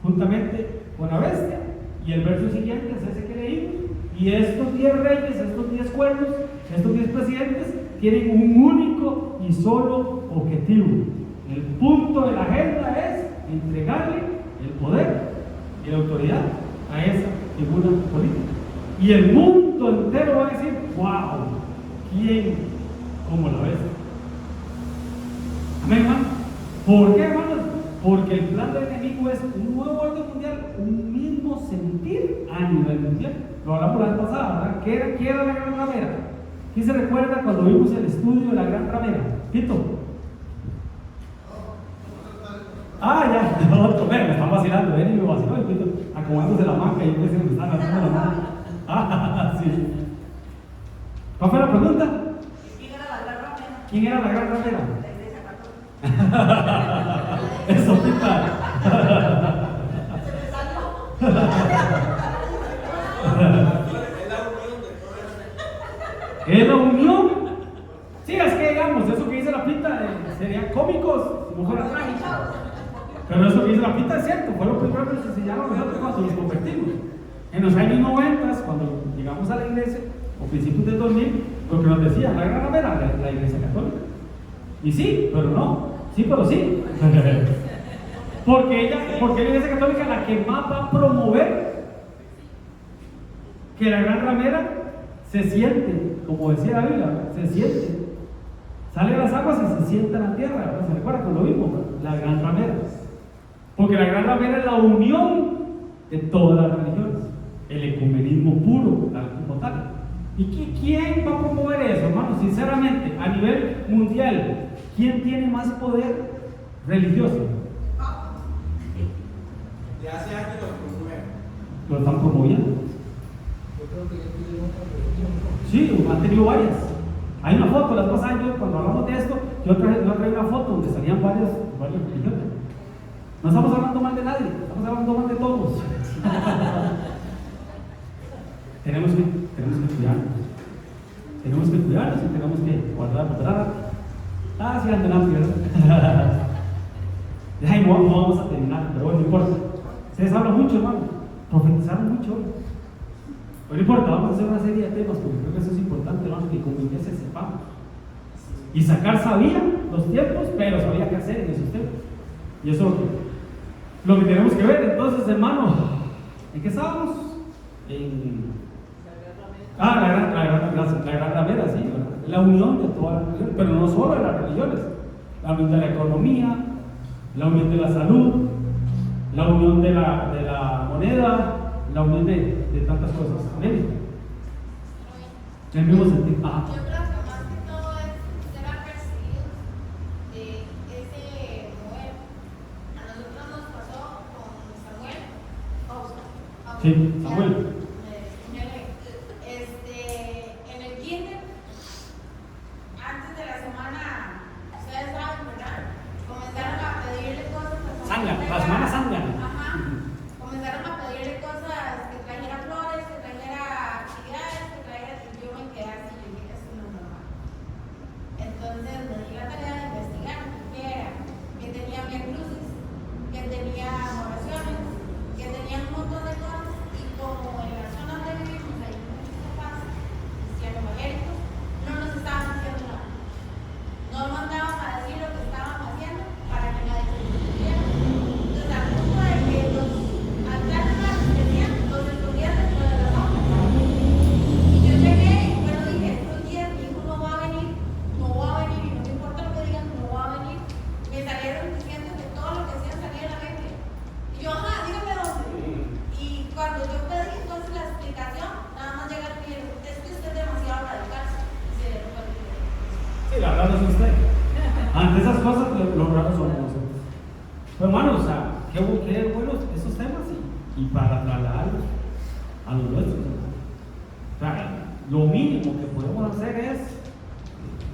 juntamente con la bestia. Y el verso siguiente es ese que leímos. Y estos 10 reyes, estos 10 cuernos, estos 10 presidentes tienen un único y solo objetivo. El punto de la agenda es entregarle el poder y la autoridad a esa figura política. Y el mundo entero va a decir, wow, ¿quién como la bestia? Amén, hermano. ¿Por qué, hermanos? Porque el plan del enemigo es un nuevo orden mundial, un mismo sentir a nivel mundial. Lo hablamos la vez pasada, ¿verdad? ¿Qué era la gran ramera? ¿Quién se recuerda cuando vimos el estudio de la gran ramera? Tito. Ya, otro, me están vacilando, y me vaciló, y Tito acomodándose la manca, y yo pensé que me estaban haciendo la mano. Sí. ¿Cuál fue la pregunta? ¿Quién era la gran ramera? ¿Quién era la gran ramera? La iglesia católica. Eso, Pita. Se me salió. Es la unión de todas. ¿Es la unión? Sí, es que digamos, eso que dice la Pita sería cómicos si no fuera trágico. Pero eso que dice la Pita es cierto, fue lo primero que nos enseñaron nosotros cuando nos convertimos. En los años 90, cuando llegamos a la iglesia, o principios del 2000, lo que nos decía la gran ramera, la iglesia católica. Y sí, pero no. Sí, pero sí. Porque la iglesia católica es la que más va a promover que la gran ramera se siente, como decía la Biblia, se siente. Sale de las aguas y se sienta en la tierra. ¿Verdad? ¿Se recuerda cuando vimos la gran ramera? Porque la gran ramera es la unión de todas las religiones, el ecumenismo puro, como tal. ¿Y quién va a promover eso, hermano? Sinceramente, a nivel mundial, ¿quién tiene más poder religioso? De hace años lo promueven. Lo están promoviendo. Yo creo que ya tienen otra religión, ¿no? Sí, han tenido varias. Hay una foto, las pasadas yo cuando hablamos de esto, yo traí una foto donde salían varias religiones. No estamos hablando mal de nadie, estamos hablando mal de todos. tenemos que cuidarnos. Tenemos que cuidarnos y tenemos que guardar. Sí, adelante, ¿verdad? Ay, no vamos a terminar, pero bueno, no importa. Ustedes hablan mucho, hermano. Profetizaron mucho hoy. Pero no importa, vamos a hacer una serie de temas porque creo que eso es importante, hermano, que como iglesia sepamos. Y sacar sabía los tiempos, pero sabía qué hacer en esos tiempos. Y eso es lo que tenemos que ver. Entonces, hermano, ¿en qué estábamos? La gran ramera, sí, ¿verdad? La unión de todas las religiones, pero no solo de las religiones, la unión de la economía, la unión de la salud, la unión de la moneda, la unión de tantas cosas. ¿Amén? En el mismo sentido. Ajá. Yo creo que más que todo es ser apercibidos de ese mover. A nosotros nos pasó con Samuel. Sí, Samuel. En el kinder, antes de la semana, ustedes saben, ¿verdad? Comenzaron a pedirle cosas a Sanga, la semana sanga. Ajá. Comenzaron a pedirle cosas que trajera flores, que trajera actividades, que trajera. Yo me quedé así, yo dije, esto no es normal. Entonces me di la tarea de investigar qué era, que tenía vía crucis, que tenía oraciones, que tenía un montón de cosas, y como en la zona donde vivimos hay muchos papás cristianos evangélicos, no nos estaban haciendo nada. Nos mandaban a decir lo que estaban haciendo para que nadie se entendiera. Entonces, al punto de que los altares que tenían, los escondían dentro de las sombras. Y yo llegué y bueno dije, estos días mi hijo no va a venir, y no me importa lo que digan, no va a venir. Me salieron diciendo que todo lo que hacían salía en la Biblia. Y yo, ajá, dígame dónde. Y cuando yo pedí entonces la explicación, nada más llegaron y dijeron, es que usted es demasiado radical. Y se le fue el video. Sí, la verdad es usted. Ante esas cosas, lo raro somos nosotros. Pero hermanos, o sea, qué buenos esos temas y para trasladarlos a los nuestros. O sea, lo mínimo que podemos hacer es,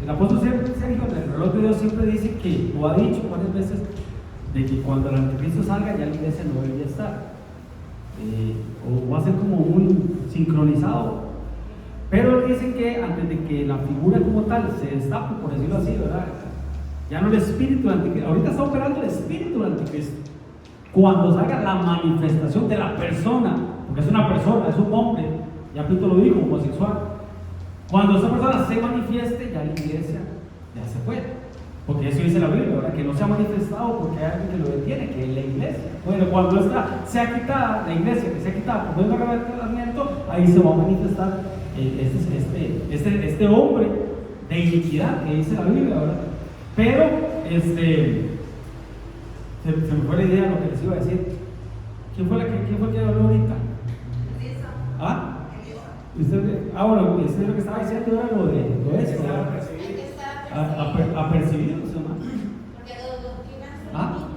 el apóstol Sergio, el reloj de Dios siempre dice que, o ha dicho varias veces, de que cuando el anticristo salga ya la iglesia no debería estar. O va a ser como muy sincronizado. Pero dicen que antes de que la figura como tal se destape, por decirlo así, ¿verdad? Ya no el espíritu del anticristo, ahorita está operando el espíritu del anticristo. Cuando salga la manifestación de la persona, porque es una persona, es un hombre, ya Pito lo dijo, homosexual. Cuando esa persona se manifieste, ya la iglesia ya se fue. Porque eso dice la Biblia, ¿verdad? Que no se ha manifestado porque hay alguien que lo detiene, que es la iglesia. Bueno, cuando esta sea quitada, la iglesia que sea quitada por medio del arrebatamiento, ahí se va a manifestar este hombre de iniquidad que dice la Biblia, ¿verdad? Pero, se me fue la idea de lo que les iba a decir. ¿Quién fue el que habló ahorita? ¿Ah? Bueno, usted lo que estaba diciendo era lo de esto, ¿verdad? Apercibidos, hermano. Porque los doctrinas son ¿Ah? niños.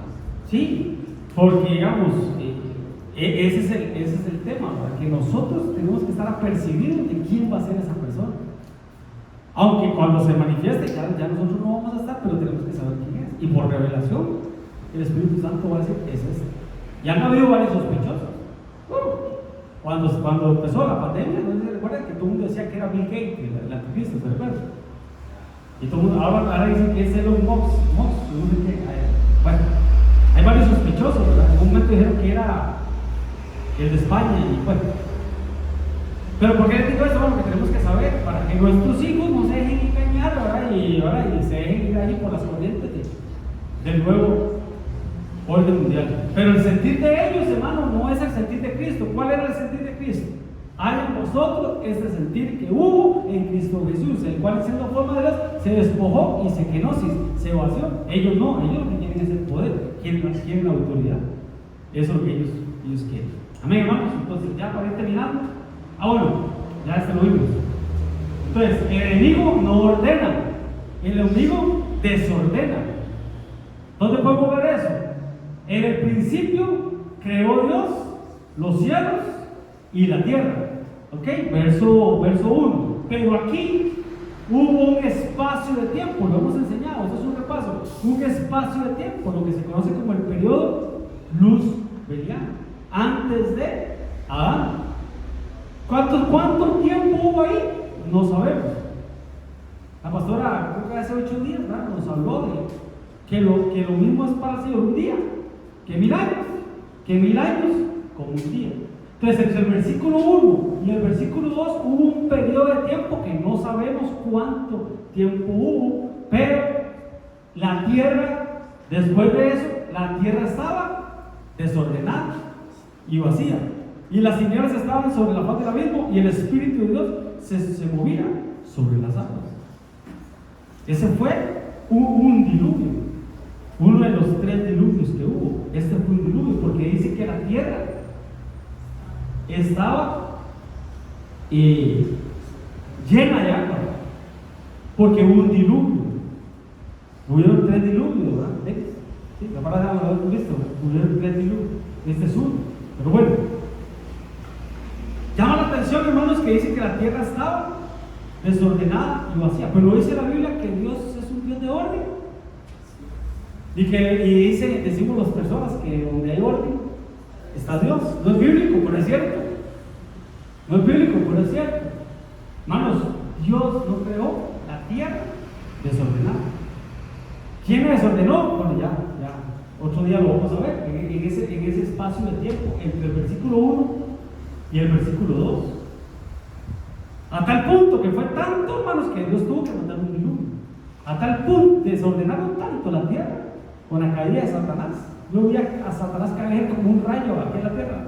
Sí, porque digamos, ese es el tema, ¿verdad? Que nosotros tenemos que estar apercibidos de quién va a ser esa persona. Aunque cuando se manifieste, ya nosotros no vamos a estar, pero tenemos que saber quién es. Y por revelación, el Espíritu Santo va a decir, es este. Y han habido varios sospechosos. Cuando empezó la pandemia, no se recuerda que todo el mundo decía que era Bill Gates, el anticristo, ¿se recuerda? Y todo el mundo, ahora dicen que es Elon Musk, no sé qué. Bueno, hay varios sospechosos, ¿verdad? En un momento dijeron que era el de España, y bueno. Pero ¿por qué les digo esto? Bueno, que tenemos que saber, para que nuestros hijos no se dejen engañar, ¿verdad? Y se dejen ir ahí por las corrientes del nuevo orden mundial. Pero el sentir de ellos, hermano, no es el sentir de Cristo. ¿Cuál era el sentir de Cristo? Hay en vosotros este sentir que hubo en Cristo Jesús, el cual siendo forma de Dios se despojó y se kenosis, se vació. Ellos no, ellos lo que quieren es el poder, quieren la autoridad. Eso es lo que ellos quieren. Amén, hermanos. Entonces, ya para ir terminando. Bueno, ya lo vimos. Entonces, el enemigo no ordena, el enemigo desordena. ¿Dónde podemos ver eso? En el principio creó Dios los cielos y la tierra. ¿Ok? Verso 1. Pero aquí hubo un espacio de tiempo, lo hemos enseñado, eso es un repaso. Un espacio de tiempo, lo que se conoce como el periodo luz-veliano, antes de Adán. ¿Cuánto tiempo hubo ahí? No sabemos. La pastora, creo que hace 8 días, ¿verdad?, nos habló de que lo mismo es para el Señor un día, que 1000 años como un día. Entonces, entre el versículo 1 y el versículo 2 hubo un periodo de tiempo que no sabemos cuánto tiempo hubo, pero la tierra, después de eso, la tierra estaba desordenada y vacía. Y las tinieblas estaban sobre la faz del abismo y el Espíritu de Dios se movía sobre las aguas. Ese fue un diluvio, uno de los 3 diluvios que hubo. Este fue un diluvio porque dice que la tierra estaba llena de agua, porque hubo un diluvio. Hubieron 3 diluvios, ¿verdad? Sí, la palabra no lo hemos visto. Hubieron 3 diluvios. Este es uno. Pero bueno, llama la atención, hermanos, que dice que la tierra estaba desordenada y vacía. Pero dice la Biblia que Dios es un Dios de orden. Y decimos las personas que donde hay orden está Dios. No es bíblico, pero es cierto. No es bíblico, pero es cierto. Hermanos, Dios no creó la tierra desordenada. ¿Quién la desordenó? Bueno, ya otro día lo vamos a ver. En ese espacio de tiempo entre el versículo 1 y el versículo 2. A tal punto que fue tanto, hermanos, que Dios tuvo que mandar un diluvio. A tal punto desordenaron tanto la tierra con la caída de Satanás. Yo vi a Satanás caer como un rayo aquí en la tierra.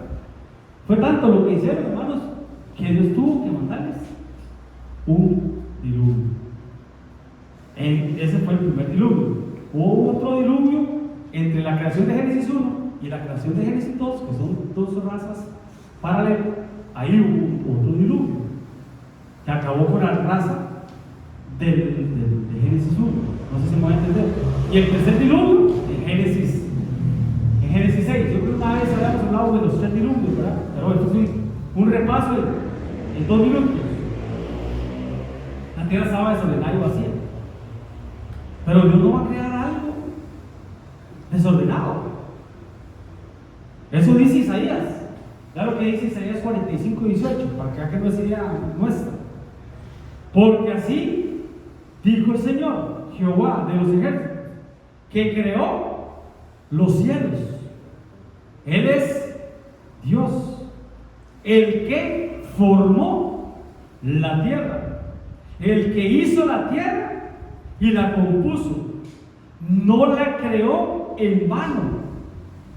Fue tanto lo que hicieron, hermanos, que Dios tuvo que mandarles un diluvio. Ese fue el primer diluvio. Hubo otro diluvio entre la creación de Génesis 1 y la creación de Génesis 2, que son 2 razas paralelas. Ahí hubo otro diluvio que acabó con la raza de Génesis 1. No sé si me voy a entender. Y el tercer diluvio en Génesis 6. Yo creo que una vez habíamos hablado de los 3 diluvios, ¿verdad? Pero esto sí, un repaso de 2 diluvios. La tierra estaba desordenada y vacía. Pero Dios no va a crear algo desordenado. Eso dice Isaías. Ya lo que dice Isaías 45:18, para que no es idea nuestra. Porque así dijo el Señor, Jehová de los ejércitos, que creó los cielos. Él es Dios, el que formó la tierra, el que hizo la tierra y la compuso. No la creó en vano,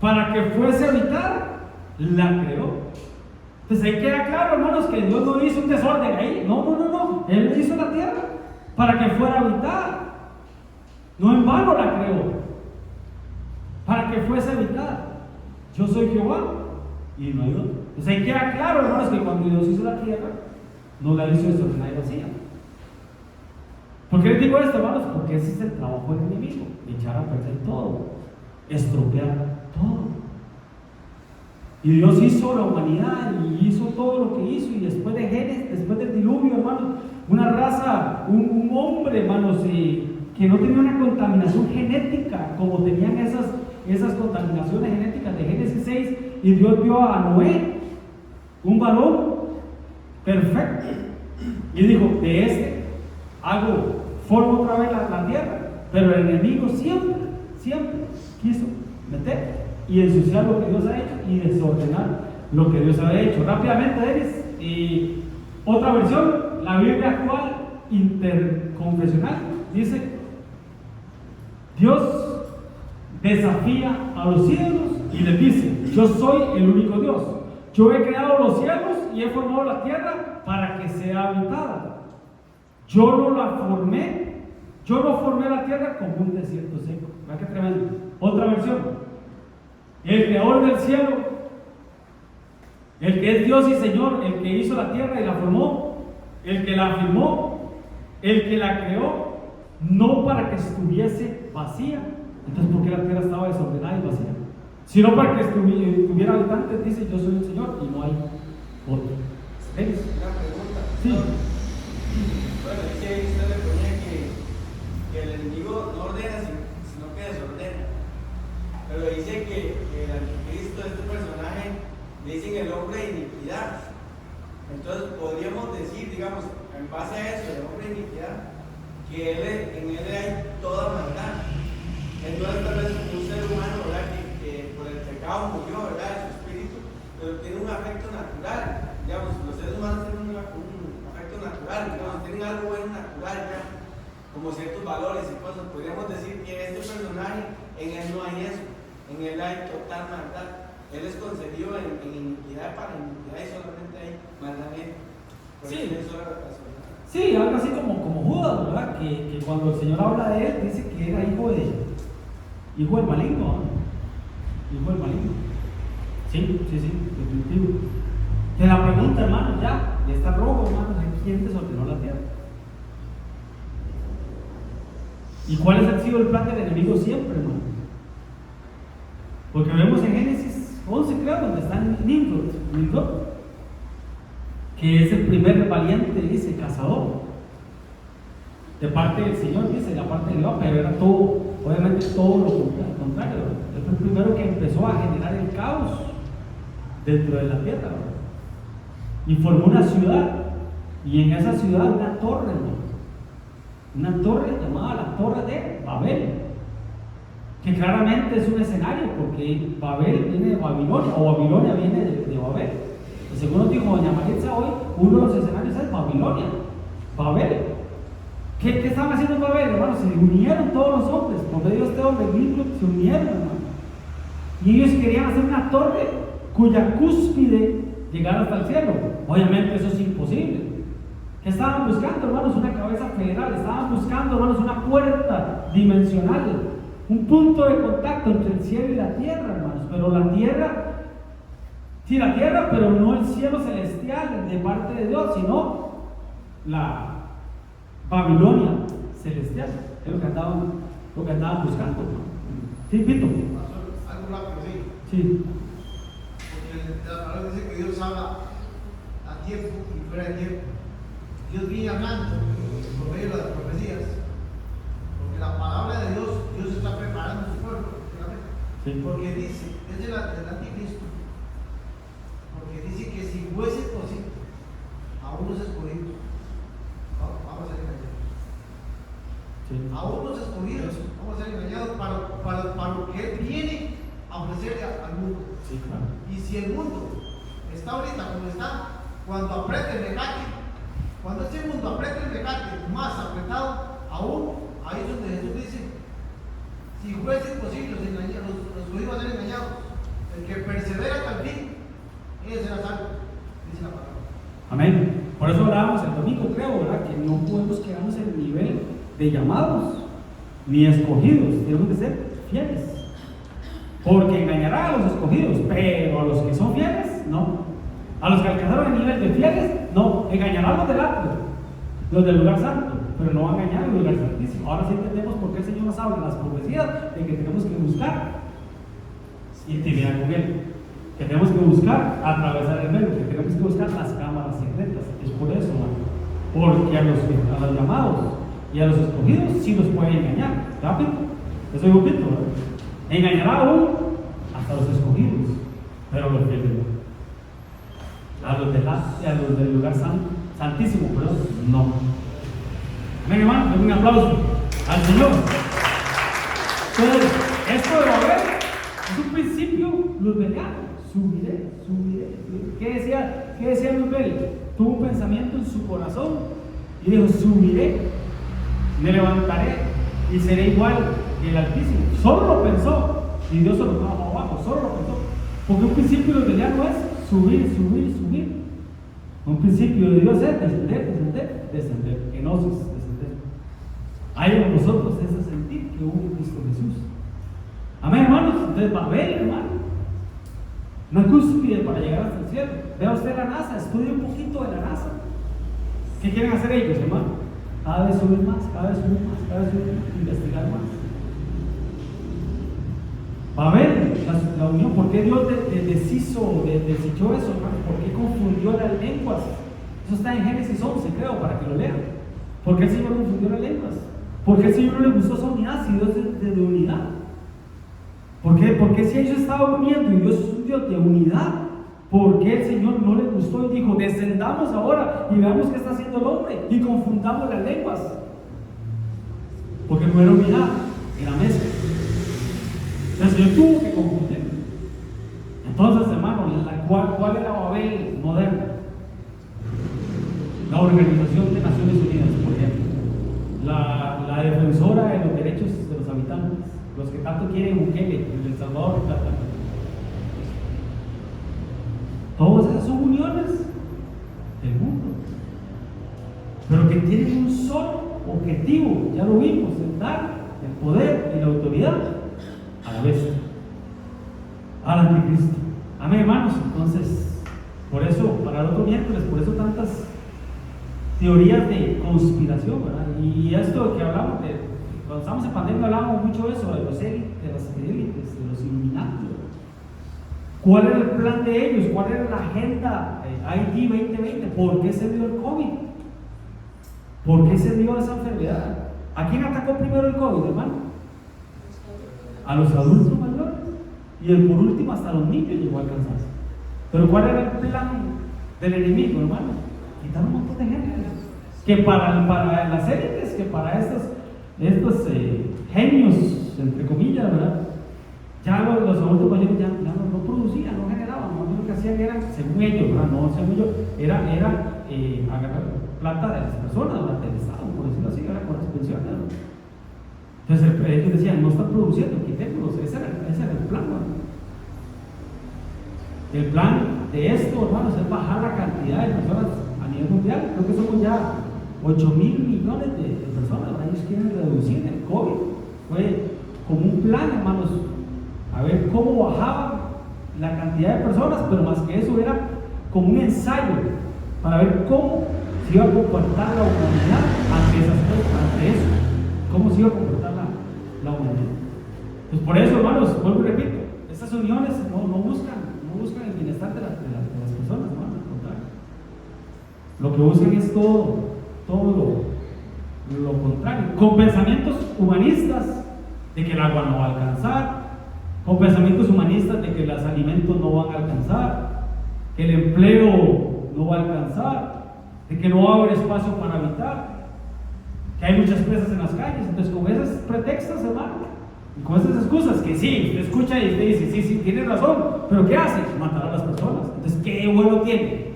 para que fuese a habitar, la creó. Entonces ahí queda claro, hermanos, que Dios no hizo un desorden ahí. No. Él hizo la tierra para que fuera a habitar. No en vano la creó, para que fuese a habitar. Yo soy Jehová y no hay otro. Entonces ahí queda claro, hermanos, que cuando Dios hizo la tierra, no la hizo desordenada y vacía. ¿Por qué les digo esto, hermanos? Porque ese es el trabajo del enemigo: echar a perder todo, estropear todo. Y Dios hizo la humanidad y hizo todo lo que hizo. Y después de Génesis, después del diluvio, hermanos, una raza, un hombre, hermanos, que no tenía una contaminación genética como tenían esas contaminaciones genéticas de Génesis 6. Y Dios vio a Noé, un varón perfecto. Y dijo, de este formo otra vez la tierra. Pero el enemigo siempre quiso meter y ensuciar lo que Dios ha hecho y desordenar lo que Dios ha hecho. Rápidamente, Denis, y otra versión, la Biblia actual interconfesional, dice: Dios desafía a los ídolos y les dice: yo soy el único Dios. Yo he creado los cielos y he formado la tierra para que sea habitada. Yo no formé la tierra como un desierto seco. ¿Verdad qué tremendo? Otra versión: el creador del cielo, el que es Dios y Señor, el que hizo la tierra y la formó, el que la firmó, el que la creó, no para que estuviese vacía. Entonces, ¿por qué la tierra estaba desordenada y vacía? Sino para que tuviera habitantes. Dice: yo soy el Señor y no hay otro. ¿Ves? Una pregunta. Sí. Bueno, dice ahí, usted le ponía que el enemigo no ordena, sino que desordena. Pero dice que el anticristo, este personaje, le dicen el hombre de iniquidad. Entonces podríamos decir, digamos, en base a eso, el hombre de iniquidad, que en él hay toda maldad. Entonces tal vez un ser humano, ¿verdad? Que por el pecado murió, ¿verdad? Su espíritu, pero tiene un afecto natural. Digamos, los seres humanos tienen un afecto natural, digamos, tienen algo bueno natural, ¿ya? Como ciertos valores y cosas. Podríamos decir que este personaje, en él no hay eso, en él hay total maldad. Él es concebido en iniquidad para iniquidad y solamente hay maldad en él. Sí. Sí, algo así como Judas, ¿verdad? Que cuando el Señor habla de él, dice que era hijo del maligno, ¿no? Hijo del maligno. Sí, definitivo. Te la pregunta, hermano, ya está rojo, hermano, ¿quién desordenó la tierra? ¿Y cuál ha sido el plan del enemigo siempre, hermano? Porque vemos en Génesis 11, creo, donde está Nimrod, que es el primer valiente, dice, cazador, de parte del Señor, dice, de la parte de Dios, pero era todo, obviamente todo lo contrario, ¿verdad? Él fue el primero que empezó a generar el caos dentro de la tierra, ¿verdad? Y formó una ciudad, y en esa ciudad una torre, ¿no? Una torre llamada la Torre de Babel, que claramente es un escenario, porque Babel viene de Babilonia, o Babilonia viene de Babel. Y según nos dijo doña Maritza hoy, uno de los escenarios es Babilonia, Babel. ¿Qué estaban haciendo en Babel, hermano? Se unieron todos los hombres, por medio de este hombre, Nimrod, se unieron, hermano. Y ellos querían hacer una torre cuya cúspide llegara hasta el cielo. Obviamente eso es imposible. ¿Qué estaban buscando, hermanos? Una cabeza federal. Estaban buscando, hermanos, una puerta dimensional, un punto de contacto entre el cielo y la tierra, hermanos. Pero la tierra, sí, la tierra, pero no el cielo celestial de parte de Dios, sino la Babilonia celestial. Es lo que andaban buscando. Sí, Pito. Algo rápido, sí. Sí. Porque la palabra dice que Dios habla a tiempo y fuera de tiempo. Dios viene hablando por medio de las profecías. Porque la palabra de Dios está preparando su pueblo. Sí. Porque dice, es del anticristo. Porque dice que si fuese posible a unos escogidos, vamos a ser engañados. Sí. A unos escogidos vamos a ser engañados para lo que Él viene a ofrecerle al mundo. Sí, claro. Y si el mundo está ahorita como está, cuando apriete el mecate, cuando este mundo apriete el mecate más apretado aún, ahí es donde Jesús dice: si fuese posible, los judíos van a ser engañados. El que persevera hasta el fin, ese será salvo, dice la palabra. Amén. Por eso hablábamos el domingo, creo, ¿verdad? Que no podemos quedarnos en el nivel de llamados ni escogidos, tenemos que ser fieles. Porque engañará a los escogidos, pero a los que son fieles, no. A los que alcanzaron el nivel de fieles, no. Engañará a los del atrio, los del lugar santo, pero no va a engañar al lugar santísimo. Ahora sí entendemos por qué el Señor nos habla en las profecías de que tenemos que buscar intimidad con Él. Que tenemos que buscar atravesar el velo, que tenemos que buscar las cámaras secretas. Es por eso, hermano. Porque a los llamados y a los escogidos sí los puede engañar. ¿Rápido? Eso es un pito, ¿verdad? Engañará a uno hasta los escogidos, pero los fieles no. A los del lugar santísimo, pero no. Amén, hermano. Denle un aplauso al Señor. Entonces, esto de Babel es un principio luzbeliano. Subiré. ¿Qué decía Luzbel? Tuvo un pensamiento en su corazón y dijo: subiré, me levantaré y seré igual que el Altísimo. Solo lo pensó y Dios se lo trajo abajo. Solo lo pensó. Porque un principio luzbeliano es subir. Un principio de Dios es descender. Enosis, descender. Hay en nosotros ese sentir que hubo en Cristo Jesús. Amén, hermanos. Entonces, Babel, hermano, no es cúspide para llegar hasta el cielo. Vea usted la NASA, estudie un poquito de la NASA. ¿Qué quieren hacer ellos, hermano? Cada vez subir más, investigar más. Babel, la unión, ¿por qué Dios deshizo eso, hermano? ¿Por qué confundió las lenguas? Eso está en Génesis 11, creo, para que lo lean. ¿Por qué el Señor confundió las lenguas? ¿Por qué el Señor no le gustó esa unidad si Dios es de unidad? ¿Por qué si ellos estaban uniendo y Dios es un Dios de unidad? ¿Por qué el Señor no le gustó y dijo: descendamos ahora y veamos qué está haciendo el hombre y confundamos las lenguas? Porque no era unidad, era mezcla. El Señor tuvo que confundir. Entonces, hermano, ¿cuál era Babel moderna? La Organización de Naciones Unidas, por ejemplo. La defensora de los derechos de los habitantes. Los que tanto quieren Bukele, El Salvador, todas esas son uniones del mundo, pero que tienen un solo objetivo, ya lo vimos, en dar el poder y la autoridad a la bestia, al anticristo. Amén, hermanos. Entonces, por eso, para el otro miércoles, por eso tantas teorías de conspiración, ¿verdad? Y esto que hablamos cuando estamos en pandemia hablábamos mucho de eso, de las élites, de los Illuminati. ¿Cuál era el plan de ellos? ¿Cuál era la agenda ID 2020? ¿Por qué se dio el COVID? ¿Por qué se dio esa enfermedad? ¿A quién atacó primero el COVID, hermano? A los adultos mayores. Y por último hasta los niños llegó a alcanzarse. Pero ¿cuál era el plan del enemigo, hermano? Quitar un montón de gente. Que para las élites, que para estos genios, entre comillas, ¿verdad? Ya los adultos mayores ya no producían, no generaban. Lo que hacían era, según ellos, ¿verdad? No según ellos, era agarrar plata de las personas, ¿verdad? Del Estado, por decirlo así, era con las pensiones, ¿verdad? Entonces ellos decían: no están produciendo, quitémoslos. Ese era el plan, ¿verdad? El plan de esto, hermanos, es bajar la cantidad de personas a nivel mundial. Creo que somos ya 8.000 millones de personas, ¿verdad? Ellos quieren reducir el COVID. Fue como un plan, hermanos, a ver cómo bajaban la cantidad de personas, pero más que eso era como un ensayo para ver cómo se iba a comportar la humanidad ante esas cosas, ante eso, cómo se iba a comportar la humanidad. Pues por eso, hermanos, vuelvo y repito, estas uniones no buscan el bienestar de las personas, ¿no? Al contrario. Lo que buscan es todo lo contrario, con pensamientos humanistas de que el agua no va a alcanzar, con pensamientos humanistas de que los alimentos no van a alcanzar, que el empleo no va a alcanzar, de que no va a haber espacio para habitar, que hay muchas presas en las calles. Entonces, con esos pretextos, hermano, y con esas excusas, que sí, usted escucha y usted dice: sí, tiene razón, pero ¿qué hace? Matar a las personas. Entonces, ¿qué bueno tiene?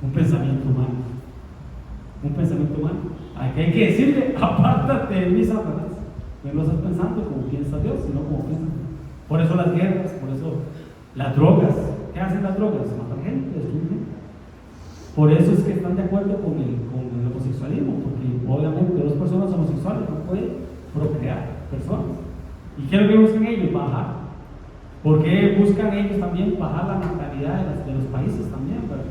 Un pensamiento humano. Un pensamiento humano. Aquí hay que decirle: apártate de mí, Satanás. No estás pensando como piensa Dios, sino como piensa Dios. Por eso las guerras, por eso las drogas. ¿Qué hacen las drogas? Matar gente, destruir gente. Por eso es que están de acuerdo con el homosexualismo, porque obviamente 2 personas homosexuales no pueden procrear personas. ¿Y qué es lo que buscan ellos? Bajar. ¿Por qué buscan ellos también bajar la natalidad de los países también, ¿verdad?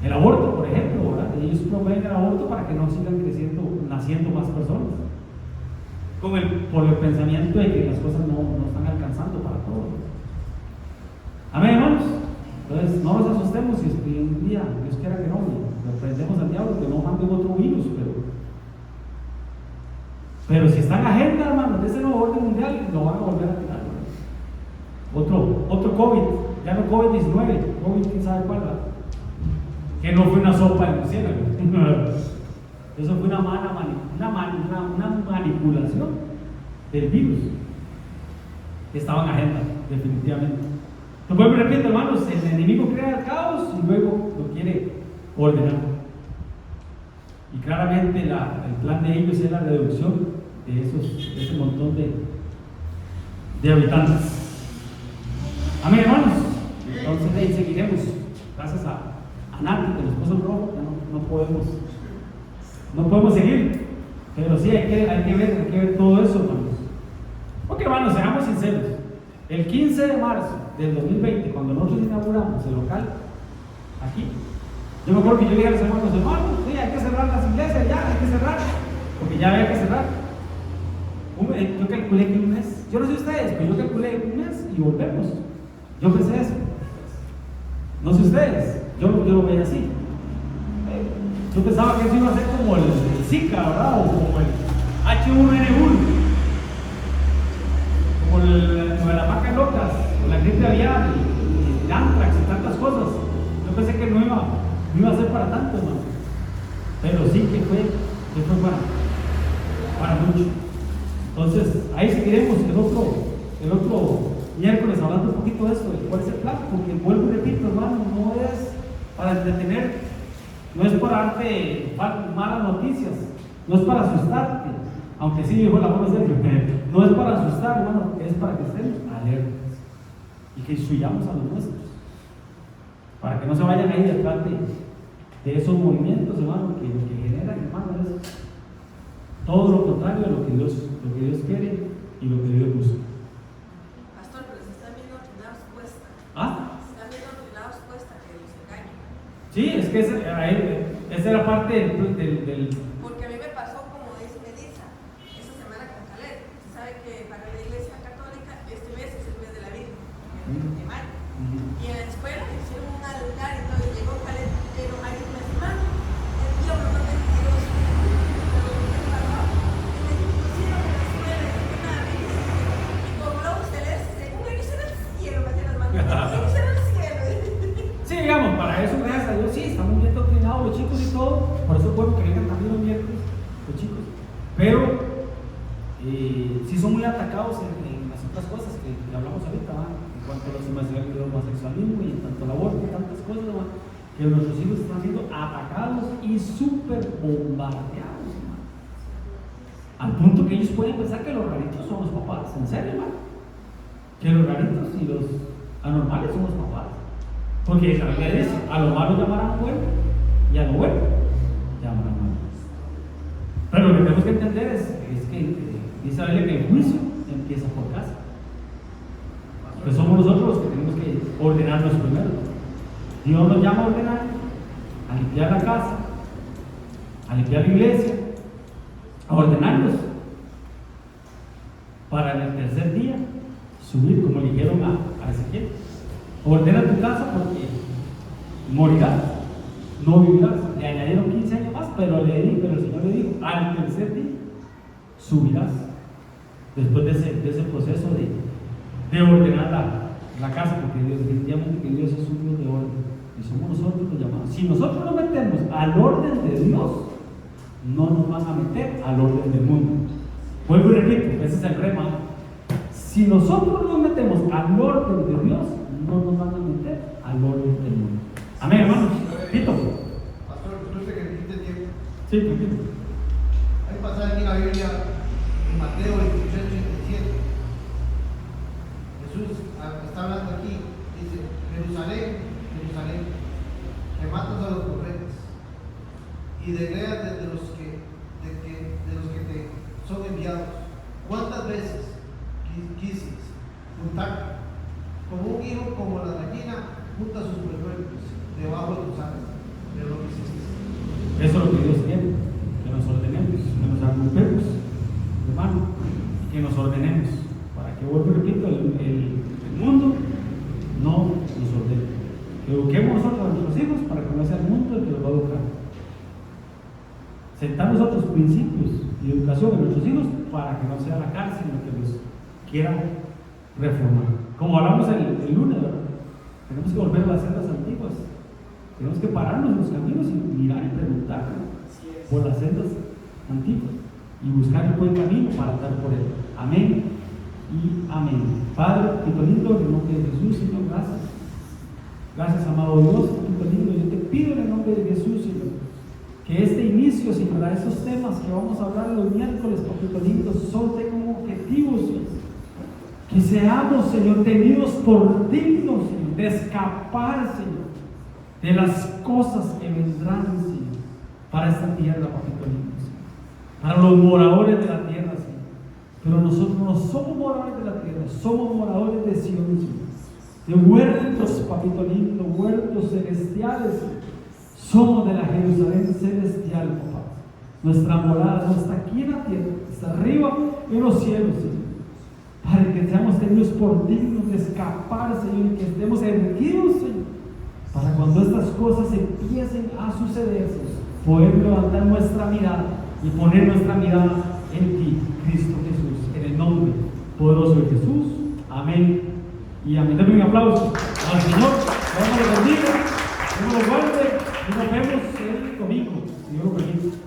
El aborto, por ejemplo, ¿verdad? Ellos promueven el aborto para que no sigan naciendo más personas. Por el pensamiento de que las cosas no están alcanzando para todos. Amén, hermano. Pero si está en agenda, hermano, de ese nuevo orden mundial, lo van a volver a tirar. Otro COVID, ya no COVID-19, COVID, quién sabe cuál, ¿verdad? Que no fue una sopa de murciélago. Eso fue una manipulación del virus que estaba en agenda, definitivamente. Entonces, me repito, hermanos, el enemigo crea el caos y luego lo quiere ordenar. Y claramente el plan de ellos es la reducción de ese montón de habitantes. Amén, hermanos. Entonces ahí seguiremos. Gracias a Nati, que nos puso en rojo, no podemos seguir. Pero sí hay que ver todo eso, hermanos. Ok, hermanos, seamos sinceros. El 15 de marzo del 2020, cuando nosotros inauguramos el local aquí, yo me acuerdo que yo le dije a los hermanos, sí, hay que cerrar las iglesias, ya, hay que cerrar, porque ya había que cerrar. Yo calculé que un mes, yo no sé ustedes, pero yo calculé un mes y volvemos. Yo pensé eso. No sé ustedes, yo lo veía así. Yo pensaba que eso iba a ser como el Zika, ¿verdad? O como el H1N1, como lo de las vacas locas, o la gripe aviar, el antrax y tantas cosas. Yo pensé que no iba a ser para tanto, hermano. Pero sí que fue para mucho. Entonces, ahí seguiremos el otro miércoles hablando un poquito de esto, de cuál es el plan, porque vuelvo y repito, hermano, no es para entretener, no es para darte malas noticias, no es para asustarte, aunque sí dijo la buena serio, no es para asustar, hermano, es para que estén alertas y que instruyamos a los nuestros, para que no se vayan ahí detrás de esos movimientos, hermano, que lo que generan, hermano, es todo lo contrario a lo que Dios quiere y lo que Dios busca. Pastor, pero se están viendo inclinados cuesta. ¿Ah? Se están viendo inclinados cuesta que los engañen. Sí, es que esa era parte del Porque a mí me pasó, como dice Melissa, esa semana con Caleb. Usted sabe que para la iglesia católica este mes es el mes de la Virgen, de mayo. Y en la escuela hicieron un altar y todo, y llegó Caleb, pero hay una semana, el diablo no me tiró su sí, digamos, para eso, gracias a Dios, sí, estamos bien doctrinados los chicos y todo, por eso puedo que vengan también los miércoles, los chicos, pero sí son muy atacados en las otras cosas que hablamos ahorita, ¿va? En cuanto a el homosexualismo y en tanto al aborto y tantas cosas, ¿va? Que nuestros hijos están siendo atacados y súper bombardeados, ¿va? Al punto que ellos pueden pensar que los raritos son los papás, en serio, ¿va? Que los raritos y los anormales son los papás. Porque la Biblia dice, a lo malo llamarán bueno y a lo bueno llamarán malo. Pero lo que tenemos que entender es que dice la Biblia que el juicio empieza por casa. Pues somos nosotros los que tenemos que ordenarnos primero. Dios nos llama a ordenar, a limpiar la casa, a limpiar la iglesia, a ordenarnos para en el tercer día subir, como le dijeron a Ezequiel. Ordena tu casa porque morirás, no vivirás. Le añadieron 15 años más, pero el Señor le dijo, al tercer día subirás. Después de ese proceso de ordenar la casa, porque definitivamente que Dios es un Dios de orden. Y somos nosotros los llamados. Si nosotros nos metemos al orden de Dios, no nos van a meter al orden del mundo. Vuelvo y repito, ese es el rema. Si nosotros nos metemos al orden de Dios, no nos van a meter al orden del mundo. Amén, hermanos. Tito. Pastor, disculpe que le quite tiempo. Sí, tranquilo. Hay pasaje aquí en la Biblia, en Mateo 26:87. Jesús está hablando aquí, dice: Jerusalén, Jerusalén, que matas a los profetas y degredas de los que te son enviados. ¿Cuántas veces quise juntarte como un hijo, como la gallina junta sus polluelos debajo de tus alas? Pero no quisiste. Eso es lo que Dios quiere, que nos ordenemos, que nos agrupemos, hermano, que nos ordenemos, para que, vuelvo y repito, el mundo no nos ordene. Que eduquemos nosotros a nuestros hijos para que no sea el mundo el que los va a educar. Sentar nosotros principios y y educación de nuestros hijos para que no sea la cárcel lo que los quiera reformar. Como hablamos el lunes, ¿verdad? Tenemos que volver a las sendas antiguas. Tenemos que pararnos en los caminos y mirar y preguntar por las sendas antiguas y buscar el buen camino para andar por él. Amén y amén. Padre, Tito lindo, en el nombre de Jesús, Señor, gracias. Gracias, amado Dios, Tito lindo. Yo te pido en el nombre de Jesús, Señor, que este inicio, Señor, a esos temas que vamos a hablar los miércoles, Papito lindo, son como objetivos, Señor. Que seamos, Señor, tenidos por dignos, Señor, de escapar, Señor, de las cosas que vendrán, Señor, para esta tierra, Papito lindo, Señor. Para los moradores de la tierra, Señor. Pero nosotros no somos moradores de la tierra, somos moradores de Sion, Señor. De huertos, Papito lindo, huertos celestiales, Señor. Somos de la Jerusalén celestial, papá. Nuestra morada no está aquí en la tierra, está arriba en los cielos, Señor. Para que seamos tenidos por dignos de escapar, Señor, y que estemos erguidos, Señor, para cuando estas cosas empiecen a suceder, Señor, poder levantar nuestra mirada y poner nuestra mirada en ti, Cristo Jesús, en el nombre poderoso de Jesús. Amén y amén. Denme un aplauso al Señor. Dios nos lo bendiga, Dios nos lo guarde y nos vemos el domingo, si Dios lo permite.